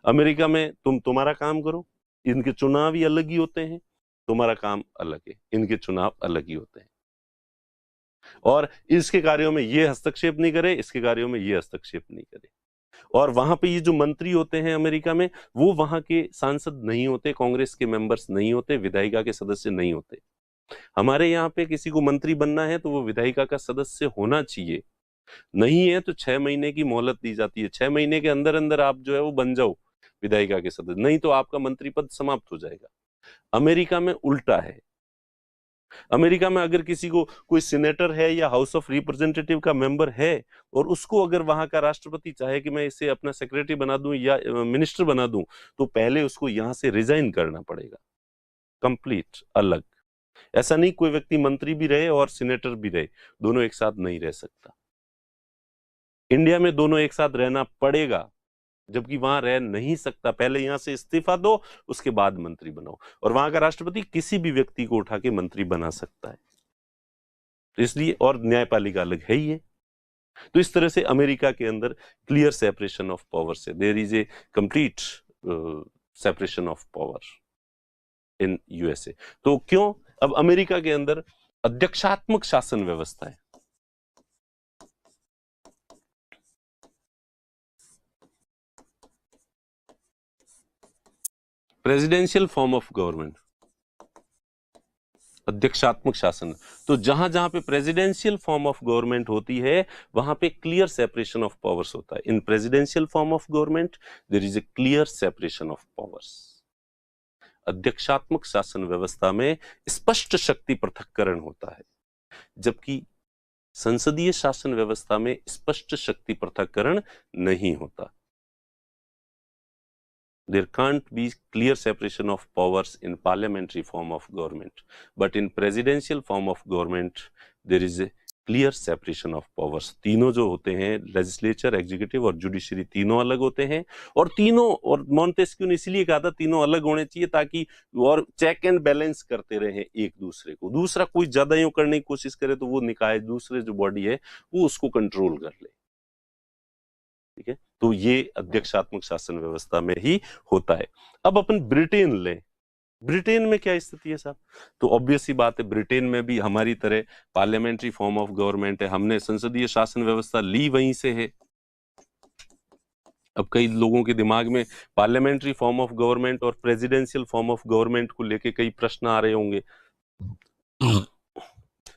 अमेरिका में तुम्हारा काम करो, इनके चुनाव ही अलग ही होते हैं, तुम्हारा काम अलग है, इनके चुनाव अलग ही होते हैं, और इसके कार्यों में ये हस्तक्षेप नहीं करे, इसके कार्यों में ये हस्तक्षेप नहीं करे। और वहां पे ये जो मंत्री होते हैं अमेरिका में, वो वहां के सांसद नहीं होते, कांग्रेस के मेंबर्स नहीं होते, विधायिका के सदस्य नहीं होते। हमारे यहाँ पे किसी को मंत्री बनना है तो वो विधायिका का सदस्य होना चाहिए, नहीं है तो 6 महीने की मोहलत दी जाती है। 6 महीने के अंदर अंदर आप जो है वो बन जाओ विधायिका के सदस्य, नहीं तो आपका मंत्री पद समाप्त हो जाएगा। अमेरिका में उल्टा है, अमेरिका में अगर किसी को कोई सीनेटर है या हाउस ऑफ रिप्रेजेंटेटिव का मेंबर है और उसको अगर वहां का राष्ट्रपति चाहे कि मैं इसे अपना सेक्रेटरी बना दूं या मिनिस्टर बना दूं, तो पहले उसको यहां से रिजाइन करना पड़ेगा, कंप्लीट अलग। ऐसा नहीं कोई व्यक्ति मंत्री भी रहे और सीनेटर भी रहे, दोनों एक साथ नहीं रह सकता। इंडिया में दोनों एक साथ रहना पड़ेगा, जबकि वहां रह नहीं सकता। पहले यहां से इस्तीफा दो, उसके बाद मंत्री बनाओ, और वहां का राष्ट्रपति किसी भी व्यक्ति को उठा के मंत्री बना सकता है। तो इसलिए, और न्यायपालिका अलग है ही है। तो इस तरह से अमेरिका के अंदर क्लियर सेपरेशन ऑफ पावर से, there is a complete separation of power in USA. तो क्यों? अब अमेरिका के अंदर अध्यक्षात्मक शासन व्यवस्था है। प्रेसिडेंशियल फॉर्म ऑफ गवर्नमेंट, अध्यक्षात्मक शासन। तो जहां जहां पे प्रेसिडेंशियल फॉर्म ऑफ गवर्नमेंट होती है, वहां पे क्लियर सेपरेशन ऑफ पावर्स होता है। In presidential form of government there is a clear separation of powers. अध्यक्षात्मक शासन व्यवस्था में स्पष्ट शक्ति पृथक्करण होता है, जबकि संसदीय शासन व्यवस्था में स्पष्ट शक्ति पृथक्करण नहीं होता। There can't be clear separation of powers in parliamentary form of government, but in presidential form of government there is a clear separation of powers. तीनों जो होते हैं, लेजिस्लेचर, एग्जीक्यूटिव और जुडिशरी, तीनों अलग होते हैं। और तीनों, और मॉन्टेस्क्यू ने इसलिए कहा था तीनों अलग होने चाहिए ताकि और चेक एंड बैलेंस करते रहे एक दूसरे को। दूसरा कोई ज्यादा यूं करने की कोशिश करे तो वो निकाय, दूसरे जो बॉडी है वो उसको कंट्रोल कर ले। ठीक है, तो ये अध्यक्षात्मक शासन व्यवस्था में ही होता है। अब अपन ब्रिटेन लें, ब्रिटेन में क्या स्थिति है साहब? तो ऑब्वियस ही बात है, ब्रिटेन में भी हमारी तरह पार्लियामेंट्री फॉर्म ऑफ गवर्नमेंट है। हमने संसदीय शासन व्यवस्था ली वहीं से है। अब कई लोगों के दिमाग में पार्लियामेंट्री फॉर्म ऑफ गवर्नमेंट और प्रेसिडेंशियल फॉर्म ऑफ गवर्नमेंट को लेके कई प्रश्न आ रहे होंगे,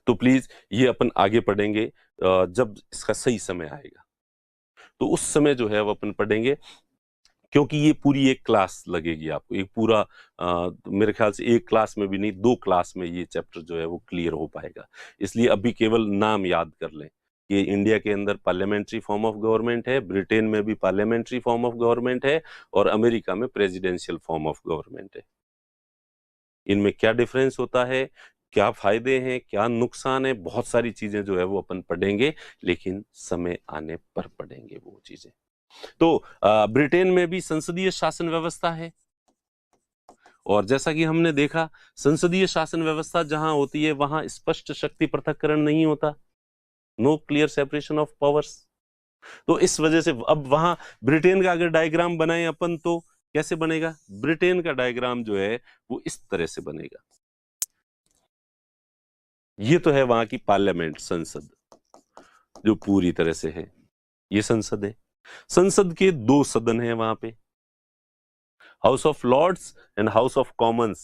तो प्लीज ये अपन आगे पढ़ेंगे जब इसका सही समय आएगा, तो उस समय जो है वो अपन पढ़ेंगे, क्योंकि ये पूरी एक क्लास लगेगी आपको, एक पूरा मेरे ख्याल से एक क्लास में भी नहीं, 2 क्लास में ये चैप्टर जो है वो क्लियर हो पाएगा। इसलिए अभी केवल नाम याद कर लें कि इंडिया के अंदर पार्लियामेंट्री फॉर्म ऑफ गवर्नमेंट है, ब्रिटेन में भी पार्लियामेंट्री फॉर्म ऑफ गवर्नमेंट है, और अमेरिका में प्रेसिडेंशियल फॉर्म ऑफ गवर्नमेंट है। इनमें क्या डिफरेंस होता है, क्या फायदे हैं, क्या नुकसान है, बहुत सारी चीजें जो है वो अपन पढ़ेंगे, लेकिन समय आने पर पढ़ेंगे वो चीजें। तो ब्रिटेन में भी संसदीय शासन व्यवस्था है, और जैसा कि हमने देखा, संसदीय शासन व्यवस्था जहां होती है वहां स्पष्ट शक्ति पृथक्करण नहीं होता, no clear separation of powers. तो इस वजह से अब वहां ब्रिटेन का अगर डायग्राम बनाए अपन तो कैसे बनेगा? ब्रिटेन का डायग्राम जो है वो इस तरह से बनेगा। ये तो है वहां की पार्लियामेंट, संसद जो पूरी तरह से है, ये संसद है। संसद के 2 सदन हैं वहां पे, House of Lords and House of Commons.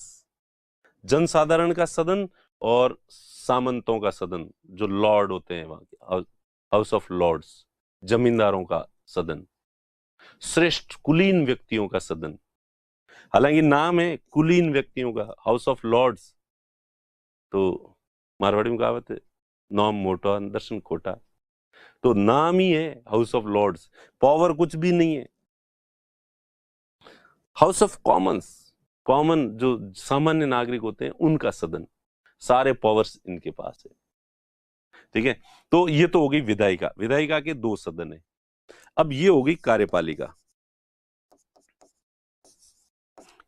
जनसाधारण का सदन और सामंतों का सदन, जो लॉर्ड होते हैं वहां के, हाउस ऑफ लॉर्ड्स, जमींदारों का सदन, श्रेष्ठ कुलीन व्यक्तियों का सदन। हालांकि नाम है कुलीन व्यक्तियों का, हाउस ऑफ लॉर्ड्स, तो मारवाड़ी में कहावत है, नाम मोटा दर्शन खोटा, तो नाम ही है हाउस ऑफ लॉर्ड्स, पावर कुछ भी नहीं है। हाउस ऑफ कॉमन्स, कॉमन जो सामान्य नागरिक होते हैं उनका सदन, सारे पावर्स इनके पास है। ठीक है, तो ये तो हो गई विधायिका, विधायिका के 2 सदन है। अब ये हो गई कार्यपालिका,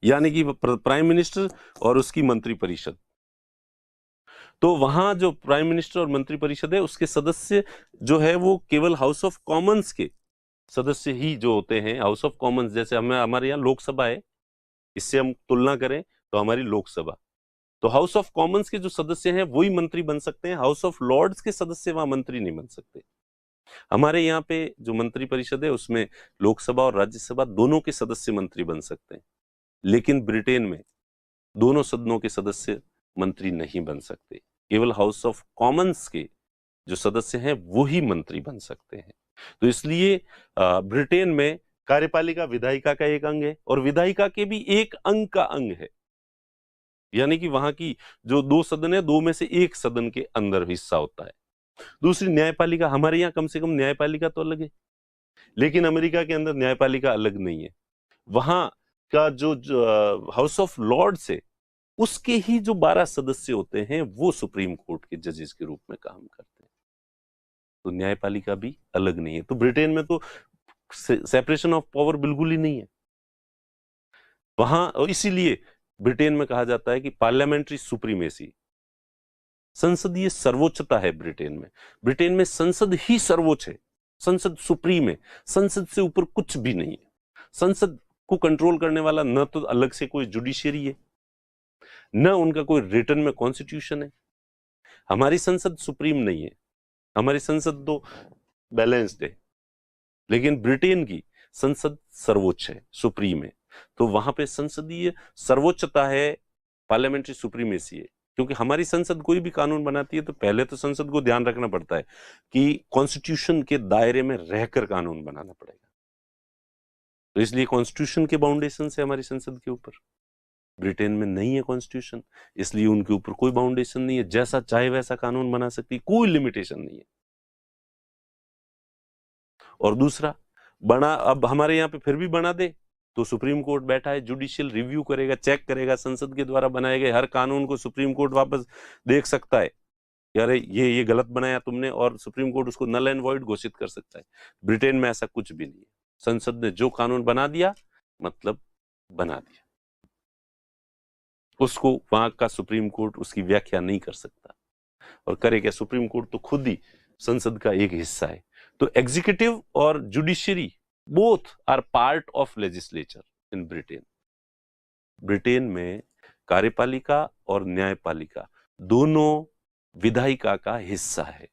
यानी कि प्राइम मिनिस्टर और उसकी मंत्रिपरिषद। तो वहां जो प्राइम मिनिस्टर और मंत्रिपरिषद है उसके सदस्य जो है वो केवल हाउस ऑफ कॉमन्स के सदस्य ही जो होते हैं। हाउस ऑफ कॉमन्स जैसे हमारे यहाँ लोकसभा है, इससे हम तुलना करें तो हमारी लोकसभा, तो हाउस ऑफ कॉमन्स के जो सदस्य हैं वही मंत्री बन सकते हैं, हाउस ऑफ लॉर्ड्स के सदस्य वहां मंत्री नहीं बन सकते। हमारे यहाँ पे जो मंत्रिपरिषद है उसमें लोकसभा और राज्यसभा दोनों के सदस्य मंत्री बन सकते हैं, लेकिन ब्रिटेन में दोनों सदनों के सदस्य मंत्री नहीं बन सकते, केवल हाउस ऑफ कॉमन्स के जो सदस्य हैं वो ही मंत्री बन सकते हैं। तो इसलिए ब्रिटेन में कार्यपालिका विधायिका का एक अंग है, और विधायिका के भी एक अंग का अंग है, यानी कि वहां की जो 2 सदन है, 2 में से 1 सदन के अंदर हिस्सा होता है। दूसरी न्यायपालिका, हमारे यहाँ कम से कम न्यायपालिका तो अलग है, लेकिन अमेरिका के अंदर न्यायपालिका अलग नहीं है। वहां का जो हाउस ऑफ लॉर्ड्स है, उसके ही जो 12 सदस्य होते हैं वो सुप्रीम कोर्ट के जजेस के रूप में काम करते हैं। तो न्यायपालिका भी अलग नहीं है। तो ब्रिटेन में तो सेपरेशन ऑफ पावर बिल्कुल ही नहीं है वहां, और इसीलिए ब्रिटेन में कहा जाता है कि पार्लियामेंट्री सुप्रीमेसी, संसदीय सर्वोच्चता है ब्रिटेन में। ब्रिटेन में संसद ही सर्वोच्च है, संसद सुप्रीम है, संसद से ऊपर कुछ भी नहीं है। संसद को कंट्रोल करने वाला न तो अलग से कोई जुडिशियरी है, न उनका कोई रिटर्न में कॉन्स्टिट्यूशन है। हमारी संसद सुप्रीम नहीं है, हमारी संसद तो बैलेंस्ड है, लेकिन ब्रिटेन की संसद सर्वोच्च है, सुप्रीम है। तो वहां पे संसदीय सर्वोच्चता है, पार्लियामेंट्री सुप्रीमेसी है। क्योंकि हमारी संसद कोई भी कानून बनाती है तो पहले तो संसद को ध्यान रखना पड़ता है कि कॉन्स्टिट्यूशन के दायरे में रहकर कानून बनाना पड़ेगा। तो इसलिए कॉन्स्टिट्यूशन के बाउंडेशन है हमारी संसद के ऊपर। ब्रिटेन में नहीं है कॉन्स्टिट्यूशन, इसलिए उनके ऊपर कोई बाउंडेशन नहीं है, जैसा चाहे वैसा कानून बना सकती, कोई लिमिटेशन नहीं है। और दूसरा, बना अब हमारे यहाँ पे फिर भी बना दे तो सुप्रीम कोर्ट बैठा है, जुडिशियल रिव्यू करेगा, चेक करेगा, संसद के द्वारा बनाए गए हर कानून को सुप्रीम कोर्ट वापस देख सकता है कि अरे ये गलत बनाया तुमने, और सुप्रीम कोर्ट उसको नल एंड वॉइड घोषित कर सकता है। ब्रिटेन में ऐसा कुछ भी नहीं है। संसद ने जो कानून बना दिया मतलब बना दिया, उसको वहां का सुप्रीम कोर्ट उसकी व्याख्या नहीं कर सकता। और करे क्या, सुप्रीम कोर्ट तो खुद ही संसद का एक हिस्सा है। तो एग्जीक्यूटिव और judiciary both are part of legislature in Britain. Britain में कार्यपालिका और न्यायपालिका दोनों विधायिका का हिस्सा है,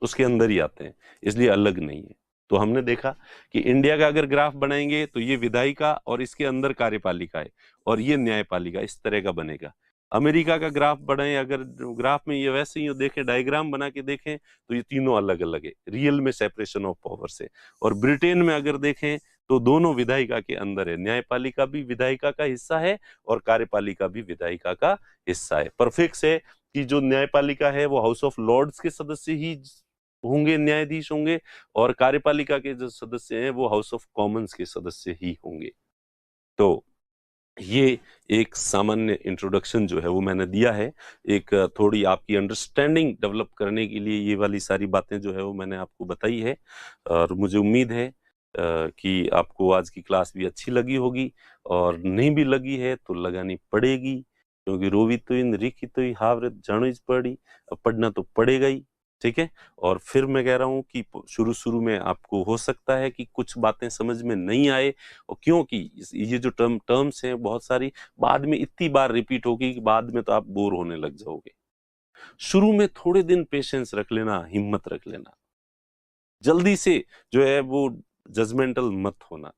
उसके अंदर ही आते हैं, इसलिए अलग नहीं है। तो हमने देखा कि इंडिया का अगर ग्राफ बनाएंगे तो ये विधायिका और इसके अंदर कार्यपालिका है, और ये न्यायपालिका, इस तरह का बनेगा। अमेरिका का ग्राफ बनाए, अगर ग्राफ में ये वैसे ही देखें, डायग्राम बना के देखें, तो ये तीनों अलग अलग है, रियल में सेपरेशन ऑफ पावर से। और ब्रिटेन में अगर देखें तो दोनों विधायिका के अंदर है, न्यायपालिका भी विधायिका का हिस्सा है और कार्यपालिका भी विधायिका का हिस्सा है। पर फिक्स है कि जो न्यायपालिका है वो हाउस ऑफ लॉर्ड्स के सदस्य ही होंगे, न्यायाधीश होंगे, और कार्यपालिका के जो सदस्य हैं वो हाउस ऑफ कॉमन्स के सदस्य ही होंगे। तो ये एक सामान्य इंट्रोडक्शन जो है वो मैंने दिया है, एक थोड़ी आपकी अंडरस्टैंडिंग डेवलप करने के लिए ये वाली सारी बातें जो है वो मैंने आपको बताई है। और मुझे उम्मीद है कि आपको आज की क्लास भी अच्छी लगी होगी, और नहीं भी लगी है तो लगानी पड़ेगी, क्योंकि रोवी तो इन रिखी तो ही हावरत जानुज पड़ी, अब पढ़ना तो पड़ेगा ही। ठीक है। और फिर मैं कह रहा हूं कि शुरू में आपको हो सकता है कि कुछ बातें समझ में नहीं आए, और क्योंकि ये जो टर्म्स हैं बहुत सारी बाद में इतनी बार रिपीट होगी कि बाद में तो आप बोर होने लग जाओगे। शुरू में थोड़े दिन पेशेंस रख लेना, हिम्मत रख लेना, जल्दी से जो है वो जजमेंटल मत होना।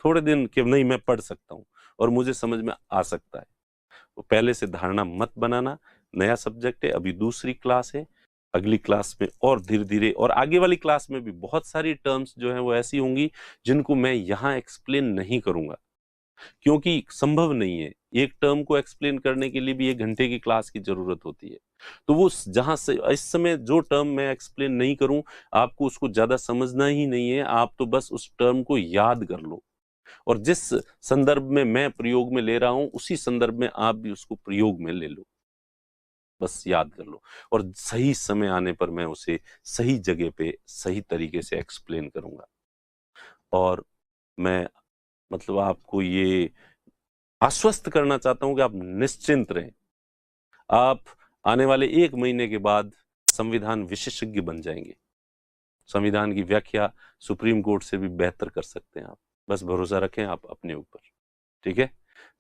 थोड़े दिन कि नहीं मैं पढ़ सकता हूं और मुझे समझ में आ सकता है, तो पहले से धारणा मत बनाना। नया सब्जेक्ट है, अभी दूसरी क्लास है, अगली क्लास में और धीरे धीरे, और आगे वाली क्लास में भी बहुत सारी टर्म्स जो हैं वो ऐसी होंगी जिनको मैं यहाँ एक्सप्लेन नहीं करूंगा, क्योंकि संभव नहीं है। एक टर्म को एक्सप्लेन करने के लिए भी 1 घंटे की क्लास की जरूरत होती है। तो वो जहां से इस समय जो टर्म मैं एक्सप्लेन नहीं करूं, आपको उसको ज्यादा समझना ही नहीं है, आप तो बस उस टर्म को याद कर लो, और जिस संदर्भ में मैं प्रयोग में ले रहा हूं उसी संदर्भ में आप भी उसको प्रयोग में ले लो, बस याद कर लो, और सही समय आने पर मैं उसे सही जगह पे सही तरीके से एक्सप्लेन करूंगा। और मैं मतलब आपको ये आश्वस्त करना चाहता हूं कि आप निश्चिंत रहें, आप आने वाले 1 महीने के बाद संविधान विशेषज्ञ बन जाएंगे। संविधान की व्याख्या सुप्रीम कोर्ट से भी बेहतर कर सकते हैं आप, बस भरोसा रखें आप अपने ऊपर। ठीक है।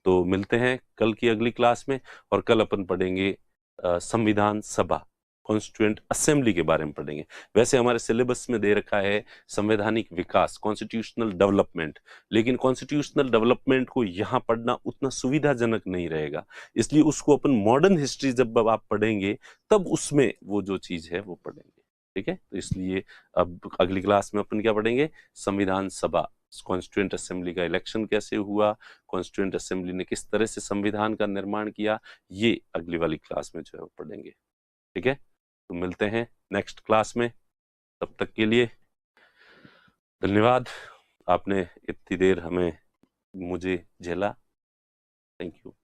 तो मिलते हैं कल की अगली क्लास में, और कल अपन पढ़ेंगे संविधान सभा, कॉन्स्टिट्यूएंट असेंबली के बारे में पढ़ेंगे। वैसे हमारे सिलेबस में दे रखा है संवैधानिक विकास, कॉन्स्टिट्यूशनल डेवलपमेंट, लेकिन कॉन्स्टिट्यूशनल डेवलपमेंट को यहाँ पढ़ना उतना सुविधाजनक नहीं रहेगा, इसलिए उसको अपन मॉडर्न हिस्ट्री जब आप पढ़ेंगे तब उसमें वो जो चीज है वो पढ़ेंगे। ठीक है। तो इसलिए अब अगली क्लास में अपन क्या पढ़ेंगे, संविधान सभा, कॉन्स्टिट्यूएंट असेंबली का इलेक्शन कैसे हुआ, कॉन्स्टिट्यूएंट असेंबली ने किस तरह से संविधान का निर्माण किया, ये अगली वाली क्लास में जो है पढ़ेंगे। ठीक है, तो मिलते हैं नेक्स्ट क्लास में, तब तक के लिए धन्यवाद। आपने इतनी देर मुझे झेला। Thank you.